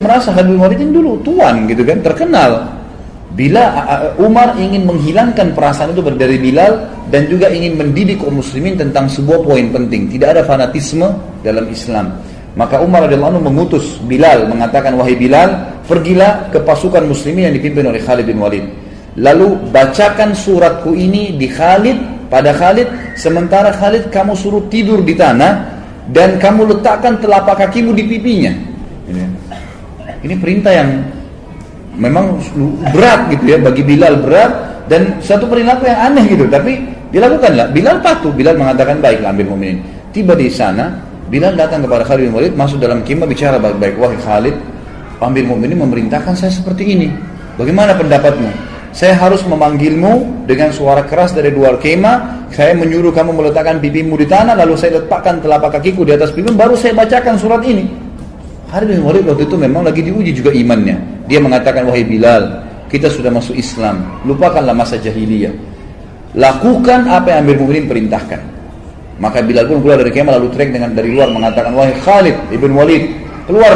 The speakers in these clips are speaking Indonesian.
merasa Khalid bin Walid ini dulu tuan gitu kan, terkenal. Bila Umar ingin menghilangkan perasaan itu dari Bilal dan juga ingin mendidik kaum muslimin tentang sebuah poin penting, tidak ada fanatisme dalam Islam. Maka Umar radhiyallahu anhu mengutus Bilal, mengatakan, wahai Bilal, pergilah ke pasukan muslimin yang dipimpin oleh Khalid bin Walid. Lalu bacakan suratku ini di Khalid, pada Khalid, sementara Khalid kamu suruh tidur di tanah dan kamu letakkan telapak kakimu di pipinya. Ini perintah yang memang berat gitu ya, bagi Bilal berat dan satu perilaku yang aneh gitu, tapi dilakukanlah. Bilal patuh, Bilal mengatakan baiklah Amir Mu'minin. Tiba di sana, Bilal datang kepada Khalid bin Walid, masuk dalam kemah, bicara baik-baik, wahai Khalid, Amir Mu'minin memerintahkan saya seperti ini. Bagaimana pendapatmu? Saya harus memanggilmu dengan suara keras dari luar kemah, saya menyuruh kamu meletakkan pipimu di tanah, lalu saya letakkan telapak kakiku di atas pipimu, baru saya bacakan surat ini. Khalid bin Walid waktu itu memang lagi diuji juga imannya. Dia mengatakan, wahai Bilal, kita sudah masuk Islam, lupakanlah masa jahiliyah, lakukan apa yang Amir Mu'minin perintahkan. Maka Bilal pun keluar dari kemah lalu teriak dari luar mengatakan, wahai Khalid ibn Walid, keluar,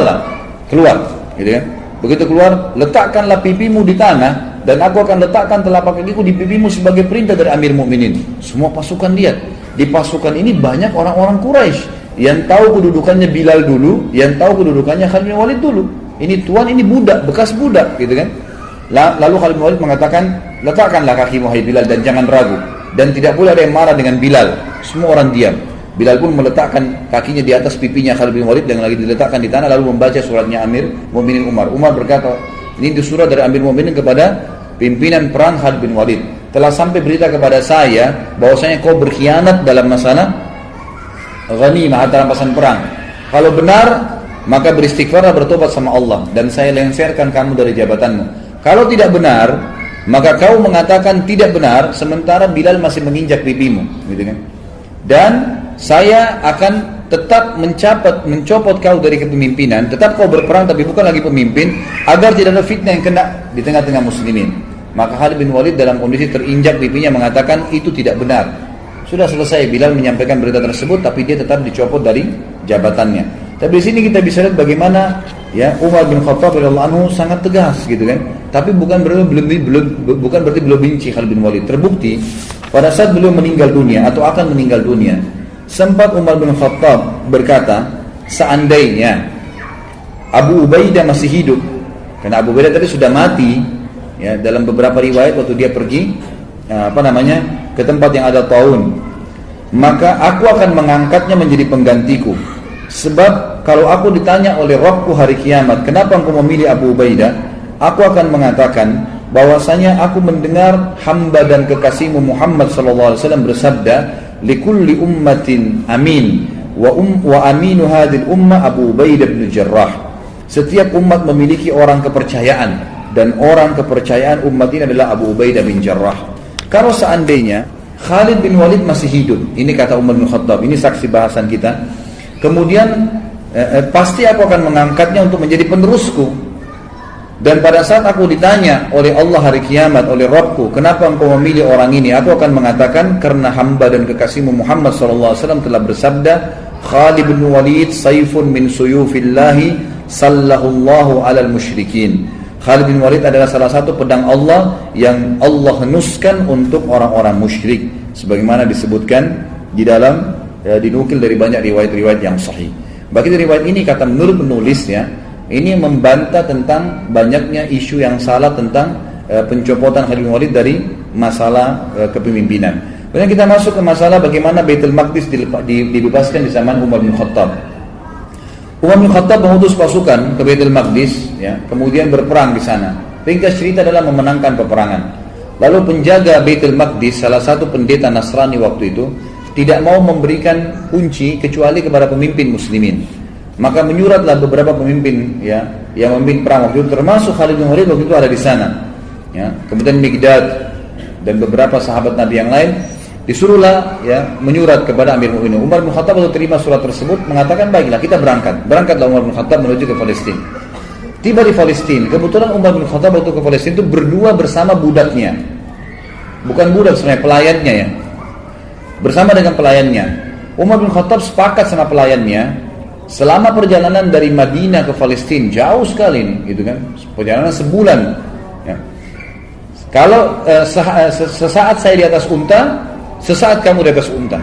gitu kan? Begitu keluar, letakkanlah pipimu di tanah dan aku akan letakkan telapak kakiku di pipimu sebagai perintah dari Amir Mu'minin. Semua pasukan lihat. Di pasukan ini banyak orang-orang Quraisy yang tahu kedudukannya Bilal dulu, yang tahu kedudukannya Khalid bin Walid dulu. Ini tuan, ini budak, bekas budak, gitu kan? Lalu Khalid bin Walid mengatakan, letakkanlah kakimu hai Bilal dan jangan ragu. Dan tidak boleh ada yang marah dengan Bilal. Semua orang diam. Bilal pun meletakkan kakinya di atas pipinya Khalid bin Walid dan lagi diletakkan di tanah, lalu membaca suratnya Amir Mu'minin Umar. Umar berkata, ini surat dari Amir Mu'minin kepada pimpinan perang Khalid bin Walid. Telah sampai berita kepada saya bahwasanya kau berkhianat dalam masalah ghanimah atau rampasan perang. Kalau benar, maka beristighfarlah, bertobat sama Allah dan saya lengserkan kamu dari jabatanmu. Kalau tidak benar, maka kau mengatakan tidak benar sementara Bilal masih menginjak pipimu, gitu kan? Dan saya akan tetap mencopot kau dari kepemimpinan, tetap kau berperang tapi bukan lagi pemimpin, agar tidak ada fitnah yang kena di tengah-tengah muslimin. Maka Khalid bin Walid dalam kondisi terinjak pipinya mengatakan itu tidak benar. Sudah selesai, Bilal menyampaikan berita tersebut, tapi dia tetap dicopot dari jabatannya. Tapi di sini kita bisa lihat bagaimana ya Umar bin Khattab radhiyallahu anhu sangat tegas, gitu kan? Tapi bukan berarti belum benci Khalid bin Walid. Terbukti pada saat beliau meninggal dunia atau akan meninggal dunia, sempat Umar bin Khattab berkata, seandainya Abu Ubaidah masih hidup, karena Abu Ubaidah tadi sudah mati, ya dalam beberapa riwayat waktu dia pergi ke tempat yang ada taun, maka aku akan mengangkatnya menjadi penggantiku. Sebab kalau aku ditanya oleh Rabbku hari kiamat, kenapa engkau memilih Abu Ubaidah? Aku akan mengatakan bahwasanya aku mendengar hamba dan kekasihmu Muhammad sallallahu alaihi wasallam bersabda, likulli ummatin amin wa aminu hadhil ummah Abu Ubaidah bin Jarrah. Setiap umat memiliki orang kepercayaan dan orang kepercayaan umat ini adalah Abu Ubaidah bin Jarrah. Kalau seandainya Khalid bin Walid masih hidup, ini kata Umar bin Khattab, ini saksi bahasan kita, kemudian pasti aku akan mengangkatnya untuk menjadi penerusku. Dan pada saat aku ditanya oleh Allah hari kiamat, oleh Rabbku, kenapa engkau memilih orang ini? Aku akan mengatakan, karena hamba dan kekasihmu Muhammad SAW telah bersabda, Khalid bin Walid sayfun min suyufillahi sallahullahu alal musyrikin. Khalid bin Walid adalah salah satu pedang Allah yang Allah henuskan untuk orang-orang musyrik, sebagaimana disebutkan di dalam dinukil dari banyak riwayat-riwayat yang sahih. Bagi riwayat ini, kata menurut penulisnya, ini membantah tentang banyaknya isu yang salah tentang pencopotan Khalid bin Walid dari masalah kepemimpinan. Kemudian kita masuk ke masalah bagaimana Baitul Maqdis dibebaskan di zaman Umar bin Khattab. Umar bin Khattab mengutus pasukan ke Baitul Maqdis, ya, kemudian berperang di sana. Ringkas cerita adalah memenangkan peperangan. Lalu penjaga Baitul Maqdis, salah satu pendeta Nasrani waktu itu, tidak mau memberikan kunci kecuali kepada pemimpin muslimin. Maka menyuratlah beberapa pemimpin, ya, yang memimpin perang waktu itu, termasuk Khalid bin Walid waktu itu ada di sana, ya. Kemudian Miqdad dan beberapa sahabat Nabi yang lain disuruhlah, ya, menyurat kepada Amir Mu'minin. Umar bin Khattab waktu terima surat tersebut mengatakan, baiklah kita berangkatlah Umar bin Khattab menuju ke Palestina. Tiba di Palestina, kebetulan Umar bin Khattab waktu ke Palestina itu berdua bersama budaknya, bukan budak sebenarnya, pelayannya, ya, bersama dengan pelayannya. Umar bin Khattab sepakat sama pelayannya, selama perjalanan dari Madinah ke Palestina jauh sekali nih, gitu kan? Perjalanan sebulan. Ya. Kalau sesaat saya di atas unta, sesaat kamu di atas unta.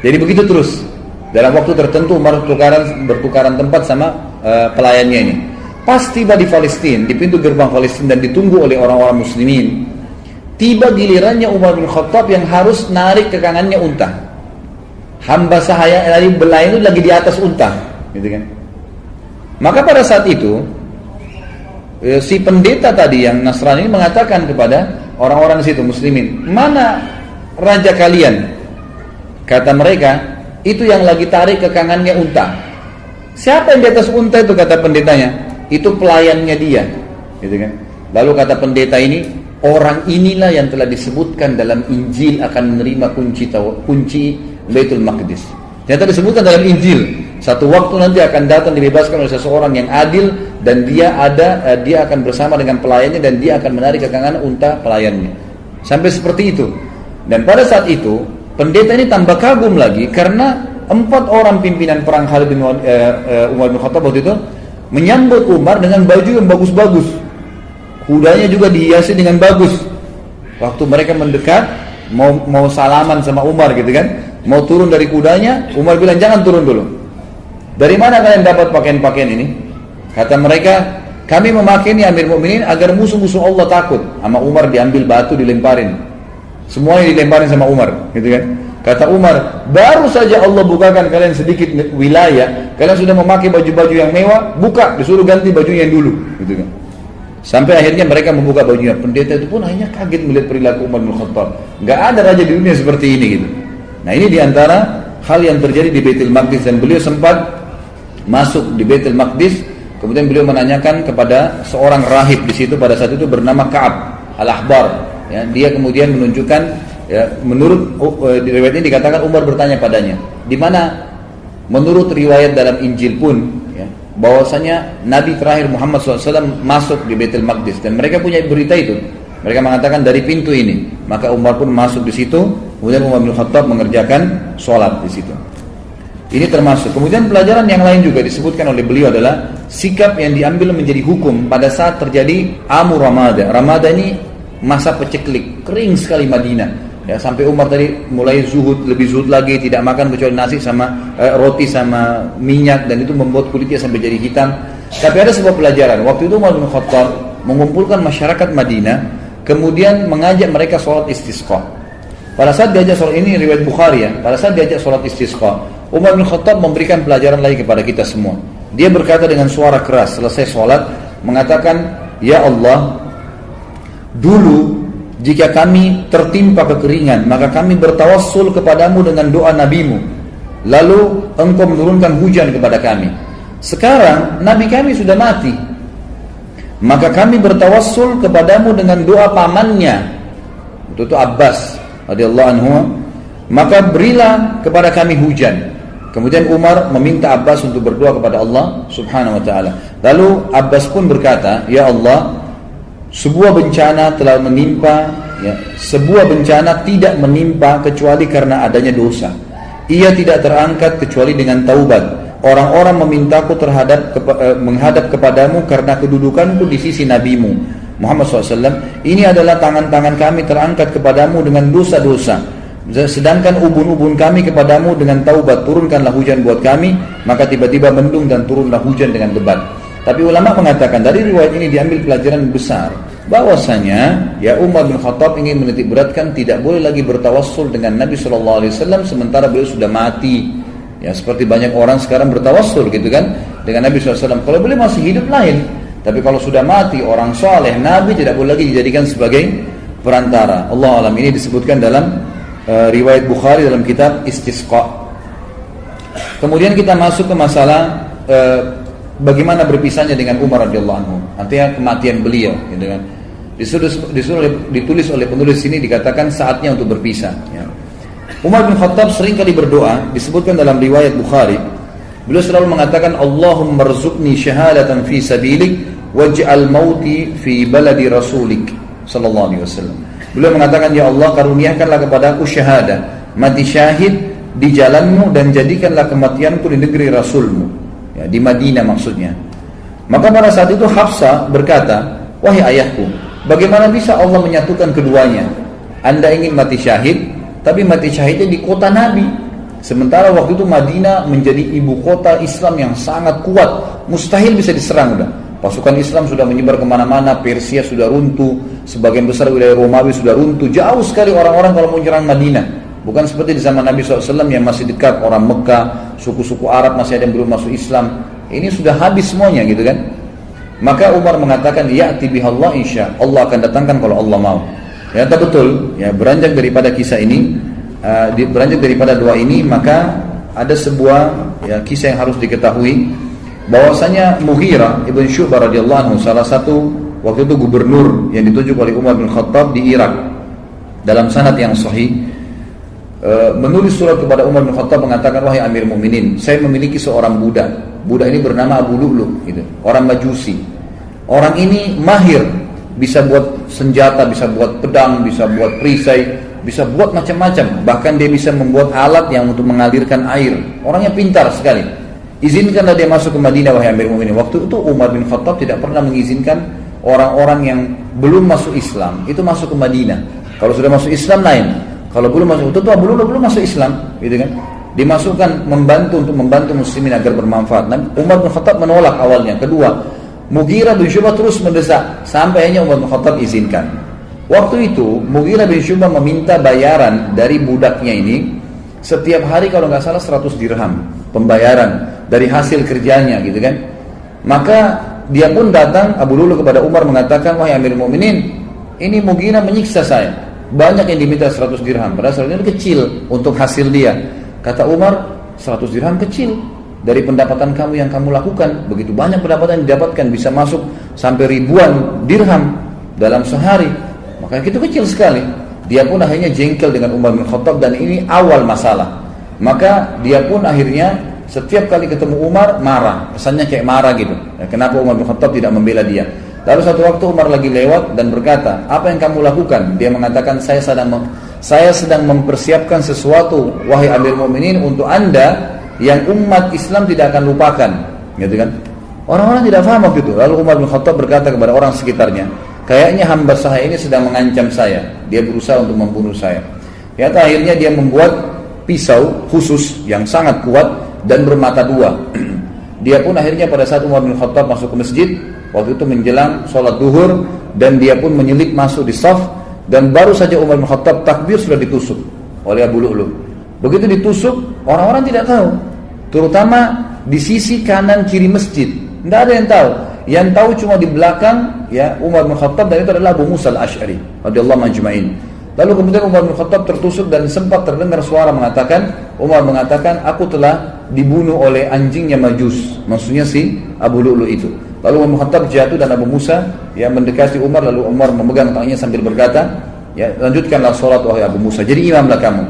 Jadi begitu terus. Dalam waktu tertentu Umar bertukaran tempat sama pelayannya ini. Pas tiba di Palestina, di pintu gerbang Palestina dan ditunggu oleh orang-orang muslimin, tiba gilirannya Umar bin Khattab yang harus narik ke kanannya unta. Hamba sahaya dari belah itu lagi di atas unta, gitu kan? Maka pada saat itu si pendeta tadi yang Nasrani mengatakan kepada orang-orang di situ muslimin, mana raja kalian? Kata mereka, itu yang lagi tarik ke kanannya unta. Siapa yang di atas unta itu? Kata pendetanya, itu pelayannya dia, gitu kan? Lalu kata pendeta ini, orang inilah yang telah disebutkan dalam Injil akan menerima kunci Baitul Maqdis. Ternyata disebutkan dalam Injil, satu waktu nanti akan datang dibebaskan oleh seseorang yang adil dan dia akan bersama dengan pelayannya dan dia akan menarik ke kanan unta pelayannya. Sampai seperti itu. Dan pada saat itu pendeta ini tambah kagum lagi karena 4 orang pimpinan perang Khalid bin Umar bin Khattab waktu itu menyambut Umar dengan baju yang bagus-bagus. Kudanya juga dihiasi dengan bagus. Waktu mereka mendekat mau salaman sama Umar gitu kan, mau turun dari kudanya, Umar bilang jangan turun dulu. Dari mana kalian dapat pakaian-pakaian ini? Kata mereka, kami memakai ini Amir Mukminin agar musuh-musuh Allah takut. Sama Umar diambil batu dilemparin. Semuanya dilemparin sama Umar, gitu kan? Kata Umar, baru saja Allah bukakan kalian sedikit wilayah, kalian sudah memakai baju-baju yang mewah, buka, disuruh ganti baju yang dulu, gitu kan? Sampai akhirnya mereka membuka bajunya. Pendeta itu pun hanya kaget melihat perilaku Umar bin Khattab. Gak ada raja di dunia seperti ini, gitu. Nah, ini diantara hal yang terjadi di Baitul Maqdis dan beliau sempat masuk di Baitul Maqdis. Kemudian beliau menanyakan kepada seorang rahib di situ pada saat itu bernama Ka'ab al-Ahbar. Ya, dia kemudian menunjukkan, ya, menurut di riwayat ini dikatakan Umar bertanya padanya, di mana menurut riwayat dalam Injil pun, ya, bahwasanya Nabi terakhir Muhammad SAW masuk di Baitul Maqdis dan mereka punya berita itu. Mereka mengatakan dari pintu ini. Maka Umar pun masuk di situ. Kemudian Umar bin Khattab mengerjakan sholat di situ. Ini termasuk. Kemudian pelajaran yang lain juga disebutkan oleh beliau adalah sikap yang diambil menjadi hukum pada saat terjadi Amu Ramada. Ramada ini masa peceklik, kering sekali Madinah. Ya, sampai Umar tadi mulai lebih zuhud lagi, tidak makan kecuali nasi sama roti sama minyak, dan itu membuat kulitnya sampai jadi hitam. Tapi ada sebuah pelajaran. Waktu itu Umar bin Khattab mengumpulkan masyarakat Madinah, kemudian mengajak mereka sholat istisqa. Pada saat diajak sholat, ini riwayat Bukhari ya, pada saat diajak sholat istisqa, Umar bin Khattab memberikan pelajaran lagi kepada kita semua. Dia berkata dengan suara keras selesai sholat, mengatakan, ya Allah, dulu jika kami tertimpa kekeringan, maka kami bertawassul kepadamu dengan doa nabimu, lalu engkau menurunkan hujan kepada kami. Sekarang nabi kami sudah mati, maka kami bertawassul kepadamu dengan doa pamannya, itu Abbas radhiyallahu anhu, maka berilah kepada kami hujan. Kemudian Umar meminta Abbas untuk berdoa kepada Allah subhanahu wa ta'ala. Lalu Abbas pun berkata, ya Allah, sebuah bencana telah menimpa, ya, sebuah bencana tidak menimpa kecuali karena adanya dosa. Ia tidak terangkat kecuali dengan taubat. Orang-orang memintaku menghadap kepadamu karena kedudukanku di sisi nabimu Muhammad SAW. Ini adalah tangan-tangan kami terangkat kepadamu dengan dosa-dosa. Sedangkan ubun-ubun kami kepadamu dengan taubat. Turunkanlah hujan buat kami. Maka tiba-tiba mendung dan turunlah hujan dengan lebat. Tapi ulama mengatakan dari riwayat ini diambil pelajaran besar, bahwasanya ya Umar bin Khattab ingin menitik beratkan tidak boleh lagi bertawassul dengan Nabi SAW sementara beliau sudah mati. Ya, seperti banyak orang sekarang bertawassul gitu kan dengan Nabi SAW. Kalau beliau masih hidup lain, tapi kalau sudah mati orang saleh, Nabi tidak boleh lagi dijadikan sebagai perantara. Allah alam. Ini disebutkan dalam riwayat Bukhari dalam kitab Istisqa. Kemudian kita masuk ke masalah bagaimana berpisahnya dengan Umar radhiyallahu anhu, artinya kematian beliau, gitu kan. Ditulis oleh penulis ini dikatakan saatnya untuk berpisah. Ya. Umar bin Khattab sering kali berdoa, disebutkan dalam riwayat Bukhari, beliau selalu mengatakan, Allahumma rzuqni syahadatan fi sabilik waj'al mauti fi baladi rasulik sallallahu alaihi wasallam. Beliau mengatakan, ya Allah, karuniakanlah kepada aku syahadah, mati syahid di jalanmu dan jadikanlah kematianku di negeri Rasulmu, ya, di Madinah maksudnya. Maka pada saat itu Hafsah berkata, wahai ayahku, bagaimana bisa Allah menyatukan keduanya? Anda ingin mati syahid, tapi mati syahidnya di kota Nabi. Sementara waktu itu Madinah menjadi ibu kota Islam yang sangat kuat, mustahil bisa diserang udah. Pasukan Islam sudah menyebar kemana-mana, Persia sudah runtuh, sebagian besar wilayah Romawi sudah runtuh, jauh sekali orang-orang kalau mau menyerang Madinah. Bukan seperti di zaman Nabi SAW yang masih dekat, orang Mekah, suku-suku Arab masih ada yang belum masuk Islam. Ini sudah habis semuanya gitu kan. Maka Umar mengatakan, ya'ti bihallah insya Allah akan datangkan kalau Allah mau. Ternyata betul, ya, beranjak daripada kisah ini, beranjak daripada doa ini, maka ada sebuah, ya, kisah yang harus diketahui, bahwasanya Mughirah ibn Syu'bah radhiyallahu anhu, salah satu waktu itu gubernur yang ditunjuk oleh Umar bin Khattab di Irak, dalam sanad yang sahih, menulis surat kepada Umar bin Khattab mengatakan, wahai Amir Mukminin, saya memiliki seorang budak. Budak ini bernama Abu Lu'lu, gitu, orang Majusi. Orang ini mahir, bisa buat senjata, bisa buat pedang, bisa buat perisai, bisa buat macam-macam. Bahkan dia bisa membuat alat yang untuk mengalirkan air. Orangnya pintar sekali. Izinkanlah dia masuk ke Madinah, wahai Amir Mukminin. Waktu itu Umar bin Khattab tidak pernah mengizinkan orang-orang yang belum masuk Islam itu masuk ke Madinah. Kalau sudah masuk Islam lain. Kalau belum masuk, itu Abu Lu'lu belum masuk Islam, gitu kan? Dimasukkan untuk membantu muslimin agar bermanfaat. Nah, Umar bin Khattab menolak awalnya. Kedua, Mughirah bin Syu'bah terus mendesak sampai akhirnya Umar bin Khattab izinkan. Waktu itu Mughirah bin Syu'bah meminta bayaran dari budaknya ini setiap hari kalau nggak salah 100 dirham pembayaran dari hasil kerjanya, gitu kan. Maka dia pun datang, Abu Lu'lu, kepada Umar mengatakan, wahai Amir Mukminin, ini Mughirah menyiksa saya, banyak yang diminta 100 dirham, padahal 100 dirham kecil untuk hasil dia. Kata Umar, 100 dirham kecil dari pendapatan kamu yang kamu lakukan. Begitu banyak pendapatan yang didapatkan, bisa masuk sampai ribuan dirham dalam sehari. Maka itu kecil sekali. Dia pun akhirnya jengkel dengan Umar bin Khattab, dan ini awal masalah. Maka dia pun akhirnya setiap kali ketemu Umar marah, pesannya kayak marah gitu. Kenapa Umar bin Khattab tidak membela dia? Lalu satu waktu Umar lagi lewat dan berkata, apa yang kamu lakukan? Dia mengatakan, saya sedang mempersiapkan sesuatu, wahai Amir Mukminin, untuk Anda yang umat Islam tidak akan lupakan, gitu kan? Orang-orang tidak paham waktu itu. Lalu Umar bin Khattab berkata kepada orang sekitarnya, kayaknya hamba saya ini sedang mengancam saya, dia berusaha untuk membunuh saya. Akhirnya dia membuat pisau khusus yang sangat kuat dan bermata dua. Dia pun akhirnya pada saat Umar bin Khattab masuk ke masjid, waktu itu menjelang sholat duhur, dan dia pun menyelip masuk di saf, dan baru saja Umar bin Khattab takbir sudah ditusuk oleh Abu Lu'lu. Begitu ditusuk, orang-orang tidak tahu, terutama di sisi kanan kiri masjid, tidak ada yang tahu. Yang tahu cuma di belakang, ya, Umar bin Khattab, dan itu adalah Abu Musa al-Ash'ari radhiyallahu majma'in. Lalu kemudian Umar bin Khattab tertusuk, dan sempat terdengar suara mengatakan, Umar mengatakan, aku telah dibunuh oleh anjingnya Majus, maksudnya si Abu Lu'lu itu. Lalu Umar bin Khattab jatuh, dan Abu Musa, ya, mendekati Umar, lalu Umar memegang tangannya sambil berkata, ya, lanjutkanlah sholat wahai Abu Musa, jadi imamlah kamu.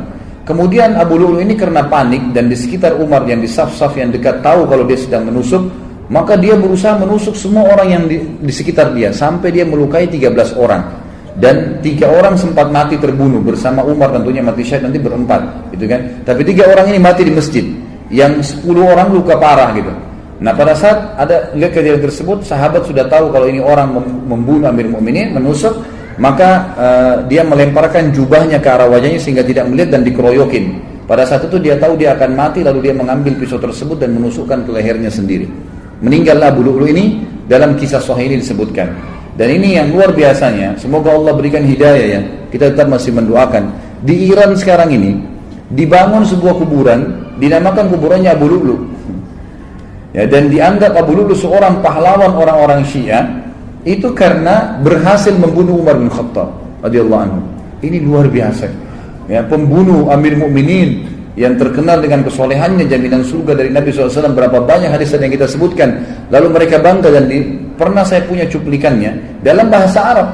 Kemudian Abu Lu'lu ini karena panik, dan di sekitar Umar yang di saf-saf yang dekat tahu kalau dia sedang menusuk, maka dia berusaha menusuk semua orang yang di sekitar dia, sampai dia melukai 13 orang. Dan 3 orang sempat mati terbunuh bersama Umar, tentunya mati syahid nanti berempat, gitu kan. Tapi 3 orang ini mati di masjid, yang 10 orang luka parah gitu. Nah, pada saat ada lihat kejadian tersebut, sahabat sudah tahu kalau ini orang membunuh Amir Mukminin, menusuk, maka dia melemparkan jubahnya ke arah wajahnya sehingga tidak melihat dan dikeroyokin. Pada saat itu dia tahu dia akan mati, lalu dia mengambil pisau tersebut dan menusukkan ke lehernya sendiri. Meninggallah Abu Lu'lu ini, dalam kisah sahih ini disebutkan. Dan ini yang luar biasanya, semoga Allah berikan hidayah ya. Kita tetap masih mendoakan. Di Iran sekarang ini dibangun sebuah kuburan, dinamakan kuburannya Abu Lu'lu. Ya, dan dianggap Abu Lu'lu seorang pahlawan orang-orang Syiah itu karena berhasil membunuh Umar bin Khattab radhiyallahu anhu. Ini luar biasa. Ya, pembunuh Amir Mukminin yang terkenal dengan kesolehannya, jaminan surga dari Nabi SAW, berapa banyak hadis yang kita sebutkan. Lalu mereka bangga, dan pernah saya punya cuplikannya dalam bahasa Arab.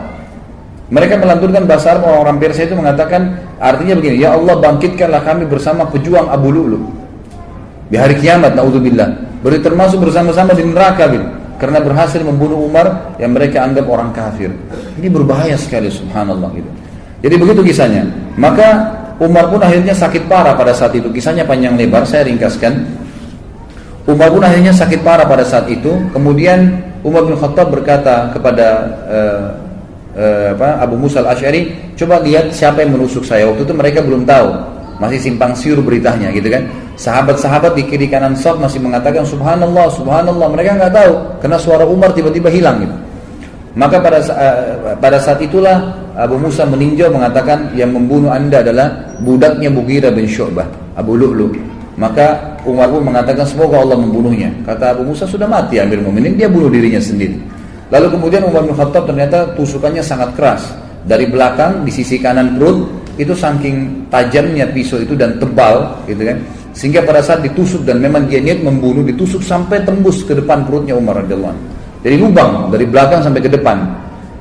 Mereka melantunkan bahasa Arab, orang-orang Persia itu mengatakan, artinya begini, ya Allah bangkitkanlah kami bersama pejuang Abu Lu'lu di hari kiamat, na'udzubillah, berarti termasuk bersama-sama di neraka gitu, karena berhasil membunuh Umar yang mereka anggap orang kafir. Ini berbahaya sekali, subhanallah gitu. Jadi begitu kisahnya. Maka Umar pun akhirnya sakit parah pada saat itu. Kisahnya panjang lebar, saya ringkaskan. Umar pun akhirnya sakit parah pada saat itu. Kemudian Umar bin Khattab berkata kepada Abu Musa al-Asy'ari, coba lihat siapa yang menusuk saya. Waktu itu mereka belum tahu, masih simpang siur beritanya gitu kan. Sahabat-sahabat di kiri kanan saf masih mengatakan subhanallah, subhanallah. Mereka nggak tahu karena suara Umar tiba-tiba hilang gitu. Maka pada saat itulah Abu Musa meninjau mengatakan yang membunuh anda adalah budaknya Mughirah bin Syu'bah, Abu Lu'lu'. Maka Umar pun mengatakan semoga Allah membunuhnya. Kata Abu Musa, sudah mati Amir Mu'minin, dia bunuh dirinya sendiri. Lalu kemudian Umar bin Khattab ternyata tusukannya sangat keras. Dari belakang di sisi kanan perut itu saking tajamnya pisau itu dan tebal gitu kan. Sehingga pada saat ditusuk dan memang dia niat membunuh, ditusuk sampai tembus ke depan perutnya Umar radhiyallahu anhu. Dari lubang, dari belakang sampai ke depan.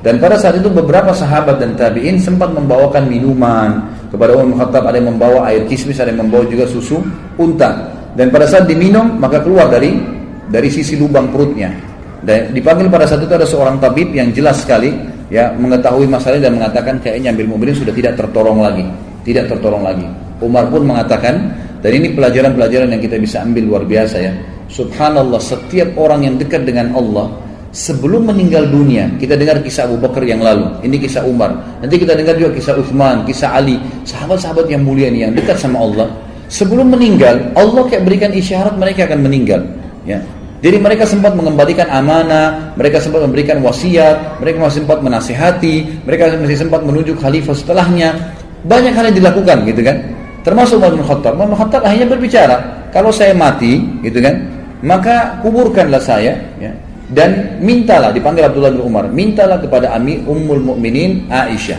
Dan pada saat itu beberapa sahabat dan tabi'in sempat membawakan minuman kepada Umar bin Khattab. Ada yang membawa air kismis, ada yang membawa juga susu unta. Dan pada saat diminum maka keluar dari sisi lubang perutnya. Dan dipanggil pada saat itu ada seorang tabib yang jelas sekali ya mengetahui masalah dan mengatakan kayaknya Amir Mu'minin sudah tidak tertolong lagi. Umar pun mengatakan, dan ini pelajaran-pelajaran yang kita bisa ambil luar biasa ya. Subhanallah, setiap orang yang dekat dengan Allah sebelum meninggal dunia, kita dengar kisah Abu Bakar yang lalu, ini kisah Umar, nanti kita dengar juga kisah Uthman, kisah Ali, sahabat-sahabat yang mulia ini yang dekat sama Allah. Sebelum meninggal, Allah kayak berikan isyarat mereka akan meninggal ya. Jadi mereka sempat mengembalikan amanah, mereka sempat memberikan wasiat, mereka masih sempat menasihati, mereka masih sempat menunjuk khalifah setelahnya. Banyak hal yang dilakukan gitu kan. Termasuk Umar bin Khattab. Umar bin Khattab akhirnya berbicara, kalau saya mati gitu kan, maka kuburkanlah saya ya. Dan mintalah, dipanggil Abdullah bin Umar, mintalah kepada Ummul Mukminin Aisyah.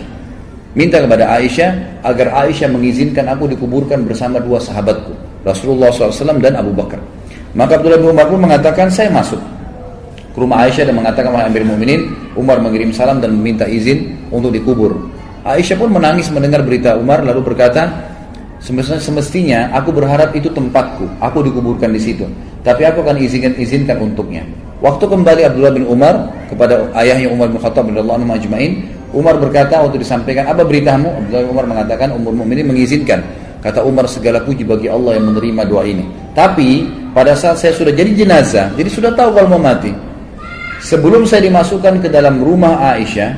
Minta kepada Aisyah agar Aisyah mengizinkan aku dikuburkan bersama dua sahabatku, Rasulullah SAW dan Abu Bakar. Maka Abdullah bin Umar pun mengatakan, saya masuk ke rumah Aisyah dan mengatakan, wahai Amir Mu'minin, Umar mengirim salam dan meminta izin untuk dikubur. Aisyah pun menangis mendengar berita Umar lalu berkata, semestinya aku berharap itu tempatku, aku dikuburkan di situ, tapi aku akan izinkan untuknya. Waktu kembali Abdullah bin Umar kepada ayahnya Umar bin Khattab radhiyallahu anhu ajma'in, Umar berkata waktu disampaikan, apa beritamu? Abdullah bin Umar mengatakan, Ummul Mukminin mengizinkan. Kata Umar, segala puji bagi Allah yang menerima doa ini. Tapi pada saat saya sudah jadi jenazah, jadi sudah tahu kalau mau mati, sebelum saya dimasukkan ke dalam rumah Aisyah,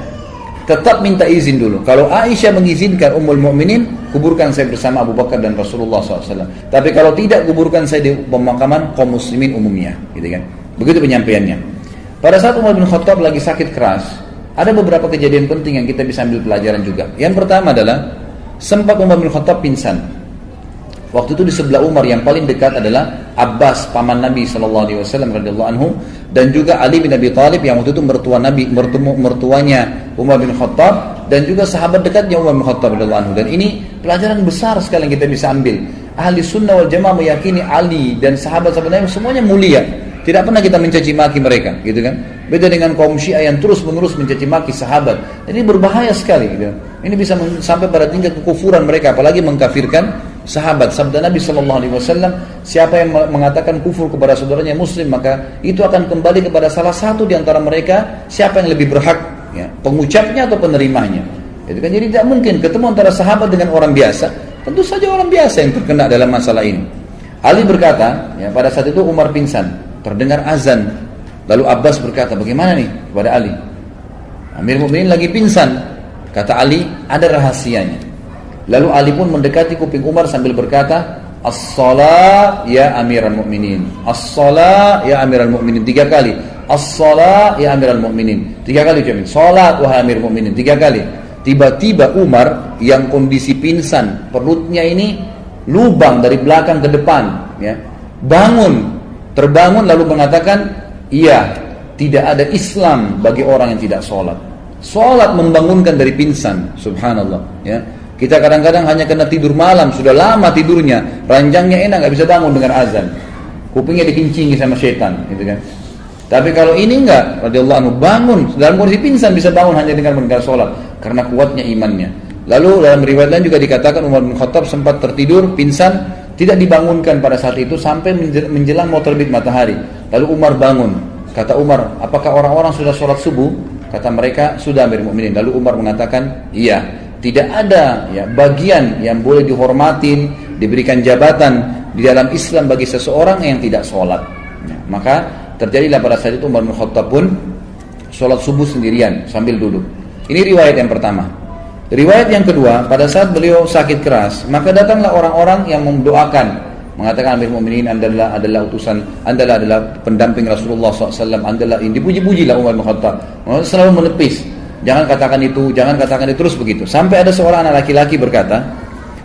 tetap minta izin dulu. Kalau Aisyah mengizinkan Ummul Mukminin, kuburkan saya bersama Abu Bakar dan Rasulullah SAW. Tapi kalau tidak, kuburkan saya di pemakaman kaum muslimin umumnya, gitu kan? Begitu penyampaiannya. Pada saat Umar bin Khattab lagi sakit keras, ada beberapa kejadian penting yang kita bisa ambil pelajaran juga. Yang pertama adalah sempat Umar bin Khattab pingsan. Waktu itu di sebelah Umar yang paling dekat adalah Abbas, paman Nabi SAW radhiyallahu anhu, dan juga Ali bin Abi Thalib yang waktu itu mertuanya Umar bin Khattab, dan juga sahabat dekatnya Umar bin Khattab radhiyallahu anhu. Dan ini pelajaran besar sekali yang kita bisa ambil. Ahli sunnah wal jamaah meyakini Ali dan sahabat-sahabat Nabi semuanya mulia. Tidak pernah kita mencaci maki mereka, gitu kan? Beda dengan kaum Syiah yang terus-menerus mencaci maki sahabat. Ini berbahaya sekali, gitu. Ini bisa sampai pada tingkat kekufuran mereka, apalagi mengkafirkan sahabat. Sabda Nabi SAW, siapa yang mengatakan kufur kepada saudaranya Muslim, maka itu akan kembali kepada salah satu di antara mereka, siapa yang lebih berhak, ya, pengucapnya atau penerimanya. Itu kan, jadi tidak mungkin ketemu antara sahabat dengan orang biasa. Tentu saja orang biasa yang terkena dalam masalah ini. Ali berkata, ya, pada saat itu Umar pingsan. Terdengar azan. Lalu Abbas berkata, bagaimana nih kepada Ali? Amir Mu'minin lagi pingsan. Kata Ali, ada rahasianya. Lalu Ali pun mendekati kuping Umar sambil berkata, As-salah ya Amiral Mu'minin, As-salah ya Amiral Mu'minin. 3 kali. As-salah ya Amiral Mu'minin. 3 kali ucapin, salat wahai Amir Mu'minin. 3 kali. Tiba-tiba Umar yang kondisi pingsan, perutnya ini lubang dari belakang ke depan, ya, terbangun lalu mengatakan, iya, tidak ada Islam bagi orang yang tidak sholat. Sholat membangunkan dari pingsan, subhanallah. Ya, kita kadang-kadang hanya kena tidur malam, sudah lama tidurnya, ranjangnya enak, nggak bisa bangun dengan azan, kupingnya dikincingi sama setan, gitu kan. Tapi kalau ini enggak, radhiyallahu anhu, bangun dalam kondisi pingsan bisa bangun hanya dengan mendengar sholat, karena kuatnya imannya. Lalu dalam riwayat lain juga dikatakan Umar bin Khattab sempat tertidur pingsan, tidak dibangunkan pada saat itu sampai menjelang mau terbit matahari. Lalu Umar bangun. Kata Umar, apakah orang-orang sudah sholat subuh? Kata mereka, sudah Amir Mu'minin. Lalu Umar mengatakan, iya. tidak ada ya bagian yang boleh dihormatin, diberikan jabatan di dalam Islam bagi seseorang yang tidak sholat. Ya, maka terjadilah pada saat itu Umar bin Khattab pun sholat subuh sendirian sambil duduk. Ini riwayat yang pertama. Riwayat yang kedua, pada saat beliau sakit keras, maka datanglah orang-orang yang mendoakan, mengatakan Amir Mu'minin, adalah utusan, adalah pendamping Rasulullah SAW, adalah ini, dipuji-pujilah Umar bin Khattab. Selalu menepis, jangan katakan itu, terus begitu. Sampai ada seorang anak laki-laki berkata,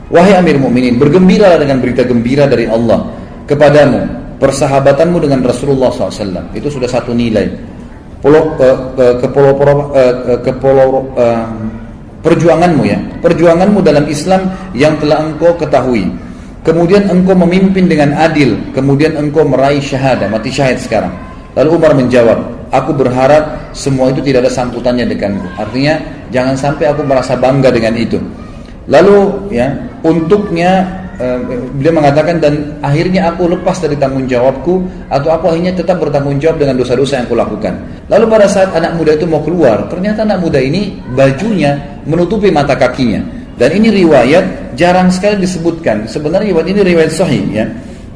wahai Amir Mu'minin, bergembiralah dengan berita gembira dari Allah kepadamu, persahabatanmu dengan Rasulullah SAW. Itu sudah satu nilai. Perjuanganmu dalam Islam yang telah engkau ketahui, kemudian engkau memimpin dengan adil, kemudian engkau meraih syahadah, mati syahid sekarang. Lalu Umar menjawab, aku berharap semua itu tidak ada sambutannya denganku. Artinya jangan sampai aku merasa bangga dengan itu. Lalu ya, untuknya beliau mengatakan, dan akhirnya aku lepas dari tanggung jawabku, atau aku akhirnya tetap bertanggung jawab dengan dosa-dosa yang aku lakukan. Lalu pada saat anak muda itu mau keluar, ternyata anak muda ini bajunya menutupi mata kakinya. Dan ini riwayat jarang sekali disebutkan. Sebenarnya riwayat ini riwayat sahih ya,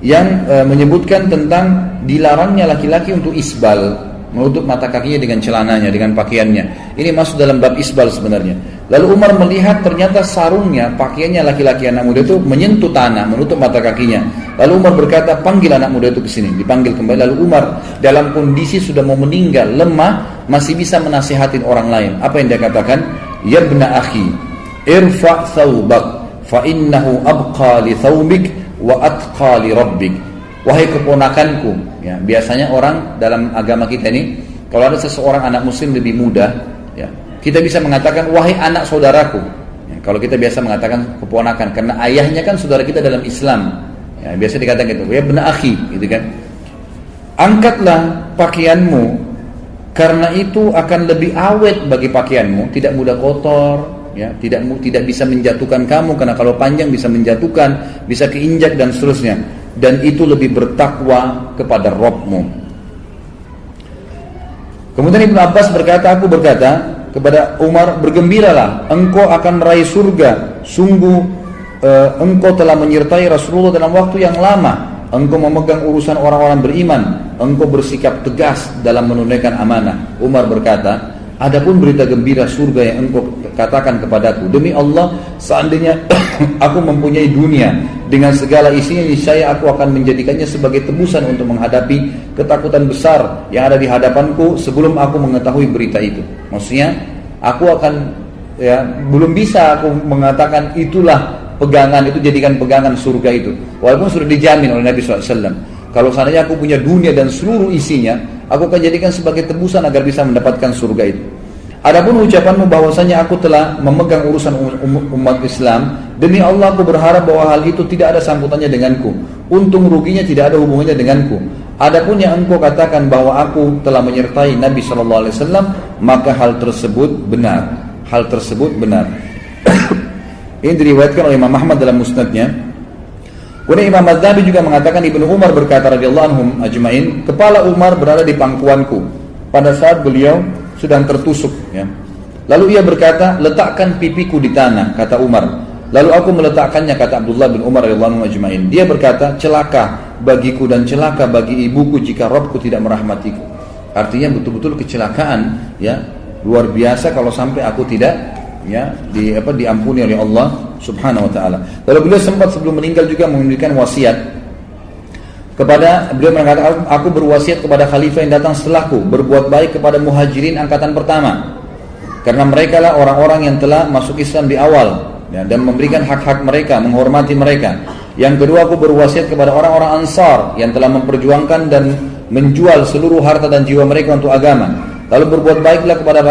yang menyebutkan tentang dilarangnya laki-laki untuk isbal, menutup mata kakinya dengan celananya, dengan pakaiannya. Ini masuk dalam bab isbal sebenarnya. Lalu Umar melihat ternyata sarungnya, pakaiannya laki-laki anak muda itu menyentuh tanah, menutup mata kakinya. Lalu Umar berkata, panggil anak muda itu ke sini. Dipanggil kembali. Lalu Umar dalam kondisi sudah mau meninggal, lemah, masih bisa menasihatin orang lain. Apa yang dia katakan? Ya ibna akhi, irfa' thawbak, fa innahu abqa li thawbik wa atqa li rabbik. Wahai keponakanku, ya, biasanya orang dalam agama kita ini, kalau ada seseorang anak muslim lebih muda, ya, kita bisa mengatakan wahai anak saudaraku. Ya, kalau kita biasa mengatakan keponakan, karena ayahnya kan saudara kita dalam Islam. Ya, biasa dikatakan gitu, ya benar akhi, gitu kan. Angkatlah pakaianmu, karena itu akan lebih awet bagi pakaianmu, tidak mudah kotor, ya, tidak bisa menjatuhkan kamu, karena kalau panjang bisa menjatuhkan, bisa keinjak dan seterusnya. Dan itu lebih bertakwa kepada Rabbmu. Kemudian Ibnu Abbas berkata, aku berkata kepada Umar, bergembiralah, engkau akan meraih surga. Sungguh engkau telah menyertai Rasulullah dalam waktu yang lama. Engkau memegang urusan orang-orang beriman. Engkau bersikap tegas dalam menunaikan amanah. Umar berkata, adapun berita gembira surga yang engkau katakan kepadaku, demi Allah, seandainya aku mempunyai dunia dengan segala isinya, niscaya aku akan menjadikannya sebagai tebusan untuk menghadapi ketakutan besar yang ada di hadapanku sebelum aku mengetahui berita itu. Maksudnya, aku akan, ya, belum bisa aku mengatakan itulah pegangan, itu jadikan pegangan surga itu, walaupun sudah dijamin oleh Nabi SAW. Kalau seandainya aku punya dunia dan seluruh isinya, aku akan jadikan sebagai tebusan agar bisa mendapatkan surga itu. Adapun ucapanmu bahwasanya aku telah memegang urusan umat Islam, demi Allah aku berharap bahwa hal itu tidak ada sambutannya denganku. Untung ruginya tidak ada hubungannya denganku. Adapun yang engkau katakan bahwa aku telah menyertai Nabi SAW, maka hal tersebut benar. Hal tersebut benar. Ini diriwayatkan oleh Imam Ahmad dalam musnadnya. Kemudian Imam Az-Zahabi juga mengatakan, Ibnu Umar berkata radhiyallahu anhum ajmain, kepala Umar berada di pangkuanku pada saat beliau sedang tertusuk, ya. Lalu ia berkata, letakkan pipiku di tanah, kata Umar. Lalu aku meletakkannya, kata Abdullah bin Umar radhiyallahu anhu ajmain. Dia berkata, celaka bagiku dan celaka bagi ibuku jika Rabbku tidak merahmatiku. Artinya betul-betul kecelakaan, ya, luar biasa kalau sampai aku tidak, ya, diampuni oleh Allah Subhanahu wa taala. Lalu beliau sempat sebelum meninggal juga memberikan wasiat kepada, beliau mengatakan, aku berwasiat kepada khalifah yang datang setelahku, berbuat baik kepada muhajirin angkatan pertama, karena mereka lah orang-orang yang telah masuk Islam di awal, ya, dan memberikan hak-hak mereka, menghormati mereka. Yang kedua, aku berwasiat kepada orang-orang Ansar yang telah memperjuangkan dan menjual seluruh harta dan jiwa mereka untuk agama. Lalu berbuat baiklah kepada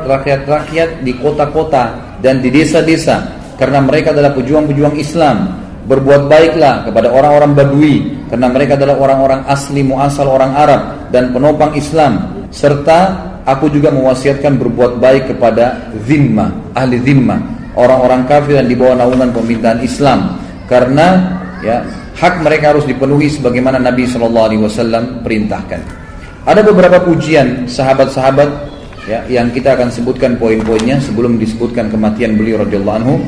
rakyat-rakyat di kota-kota dan di desa-desa, karena mereka adalah pejuang-pejuang Islam. Berbuat baiklah kepada orang-orang Badui, karena mereka adalah orang-orang asli muasal orang Arab dan penopang Islam. Serta aku juga mewasiatkan berbuat baik kepada zimmah, ahli zimmah, orang-orang kafir yang di bawah naungan pemerintahan Islam, karena, ya, hak mereka harus dipenuhi sebagaimana Nabi SAW perintahkan. Ada beberapa pujian sahabat-sahabat, ya, yang kita akan sebutkan poin-poinnya sebelum disebutkan kematian beliau radhiyallahu anhu,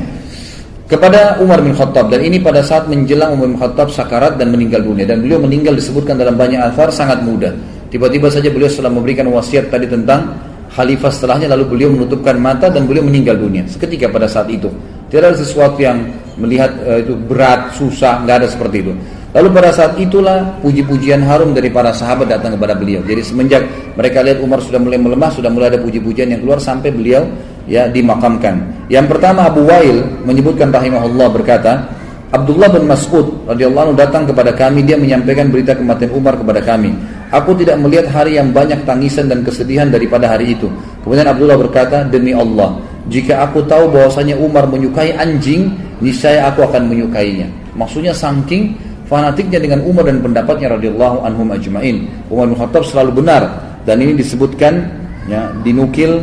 kepada Umar bin Khattab. Dan ini pada saat menjelang Umar bin Khattab sakarat dan meninggal dunia, dan beliau meninggal disebutkan dalam banyak athar sangat muda. Tiba-tiba saja beliau setelah memberikan wasiat tadi tentang khalifah setelahnya, lalu beliau menutupkan mata dan beliau meninggal dunia seketika pada saat itu. Tidak ada sesuatu yang melihat itu berat, susah, nggak ada seperti itu. Lalu pada saat itulah puji-pujian harum dari para sahabat datang kepada beliau. Jadi semenjak mereka lihat Umar sudah mulai melemah, sudah mulai ada puji-pujian yang keluar sampai beliau ya dimakamkan. Yang pertama, Abu Wail menyebutkan rahimahullah, berkata, Abdullah bin Mas'ud radhiyallahu anhu datang kepada kami, dia menyampaikan berita kematian Umar kepada kami. Aku tidak melihat hari yang banyak tangisan dan kesedihan daripada hari itu. Kemudian Abdullah berkata, demi Allah, jika aku tahu bahwasanya Umar menyukai anjing, niscaya aku akan menyukainya. Maksudnya saking fanatiknya dengan Umar dan pendapatnya radhiyallahu anhum ajma'in. Umar bin Khattab selalu benar, dan ini disebutkan ya, dinukil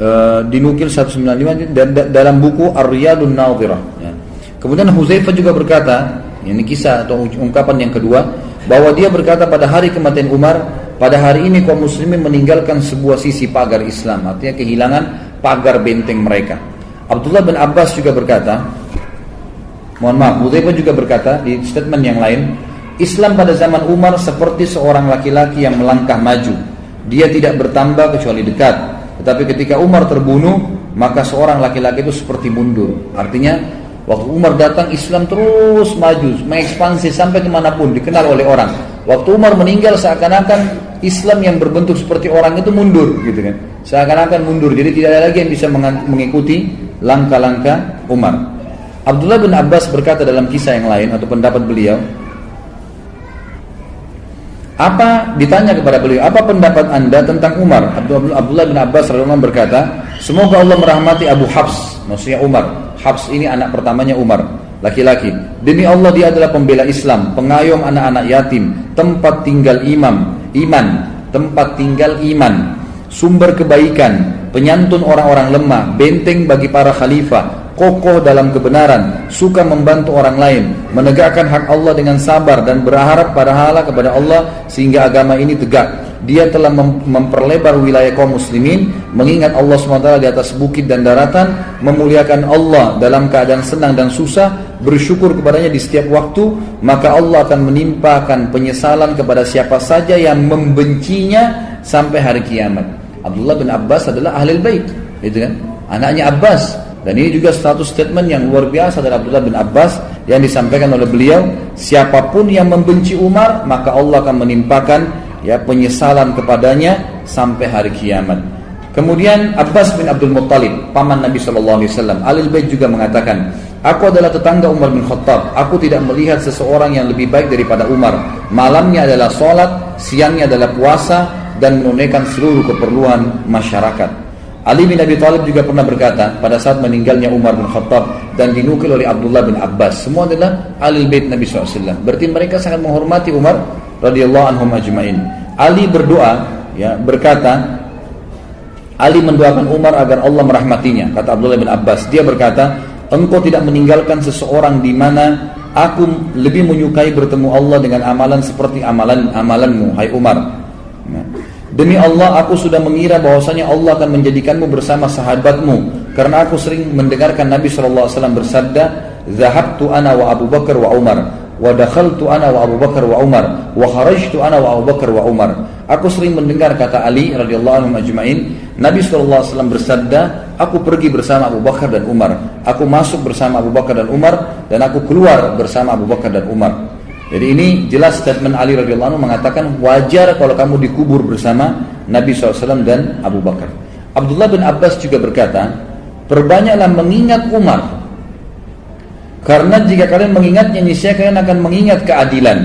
195 dalam buku Ar-Riyadun Nadhirah ya. Kemudian Huzaifah juga berkata, ini kisah atau ungkapan yang kedua, bahwa dia berkata pada hari kematian Umar, pada hari ini kaum muslimin meninggalkan sebuah sisi pagar Islam, artinya kehilangan pagar benteng mereka. Abdullah bin Abbas juga berkata, Huzaifah juga berkata di statement yang lain, Islam pada zaman Umar seperti seorang laki-laki yang melangkah maju, dia tidak bertambah kecuali dekat. Tetapi ketika Umar terbunuh, maka seorang laki-laki itu seperti mundur. Artinya waktu Umar datang, Islam terus maju, mengekspansi sampai kemanapun, dikenal oleh orang. Waktu Umar meninggal, seakan-akan Islam yang berbentuk seperti orang itu mundur, gitu kan? Seakan-akan mundur. Jadi tidak ada lagi yang bisa mengikuti langkah-langkah Umar. Abdullah bin Abbas berkata dalam kisah yang lain atau pendapat beliau, ditanya kepada beliau, apa pendapat anda tentang Umar? Abdullah bin Abbas radhiyallahu anhu berkata, semoga Allah merahmati Abu Hafs, maksudnya Umar. Hafs ini anak pertamanya Umar, laki-laki. Demi Allah, dia adalah pembela Islam, pengayom anak-anak yatim, tempat tinggal tempat tinggal iman, sumber kebaikan, penyantun orang-orang lemah, benteng bagi para khalifah, kokoh dalam kebenaran, suka membantu orang lain, menegakkan hak Allah dengan sabar dan berharap pahala kepada Allah sehingga agama ini tegak. Dia telah memperlebar wilayah kaum muslimin, mengingat Allah SWT di atas bukit dan daratan, memuliakan Allah dalam keadaan senang dan susah, bersyukur kepadanya di setiap waktu, maka Allah akan menimpakan penyesalan kepada siapa saja yang membencinya sampai hari kiamat. Abdullah bin Abbas adalah ahlul bait, gitu kan? Anaknya Abbas. Dan ini juga status statement yang luar biasa dari Abdullah bin Abbas yang disampaikan oleh beliau, siapapun yang membenci Umar, maka Allah akan menimpakan ya penyesalan kepadanya sampai hari kiamat. Kemudian Abbas bin Abdul Muttalib, paman Nabi SAW, Ahlul Bait juga mengatakan, aku adalah tetangga Umar bin Khattab, aku tidak melihat seseorang yang lebih baik daripada Umar. Malamnya adalah sholat, siangnya adalah puasa, dan menunaikan seluruh keperluan masyarakat. Ali bin Abi Thalib juga pernah berkata pada saat meninggalnya Umar bin Khattab, dan dinukil oleh Abdullah bin Abbas, semua adalah Ahlul Bait Nabi SAW. Berarti mereka sangat menghormati Umar radhiyallahu anhum ajma'in. Ali berdoa, ya, berkata, Ali mendoakan Umar agar Allah merahmatinya. Kata Abdullah bin Abbas, dia berkata, engkau tidak meninggalkan seseorang di mana aku lebih menyukai bertemu Allah dengan amalan seperti amalanmu, hai Umar. Demi Allah, aku sudah mengira bahwasanya Allah akan menjadikanmu bersama sahabatmu, karena aku sering mendengarkan Nabi SAW bersabda, "Zahabtu ana wa Abu Bakar wa Umar, wa dakhaltu ana wa Abu Bakar wa Umar, wa kharajtu ana wa Abu Bakar wa Umar." Aku sering mendengar, kata Ali radhiyallahu anhu ajma'in, Nabi SAW bersabda, aku pergi bersama Abu Bakar dan Umar, aku masuk bersama Abu Bakar dan Umar, dan aku keluar bersama Abu Bakar dan Umar. Jadi ini jelas statement Ali radhiyallahu anhu mengatakan wajar kalau kamu dikubur bersama Nabi SAW dan Abu Bakar. Abdullah bin Abbas juga berkata, perbanyaklah mengingat Umar, karena jika kalian mengingatnya, niscaya kalian akan mengingat keadilan.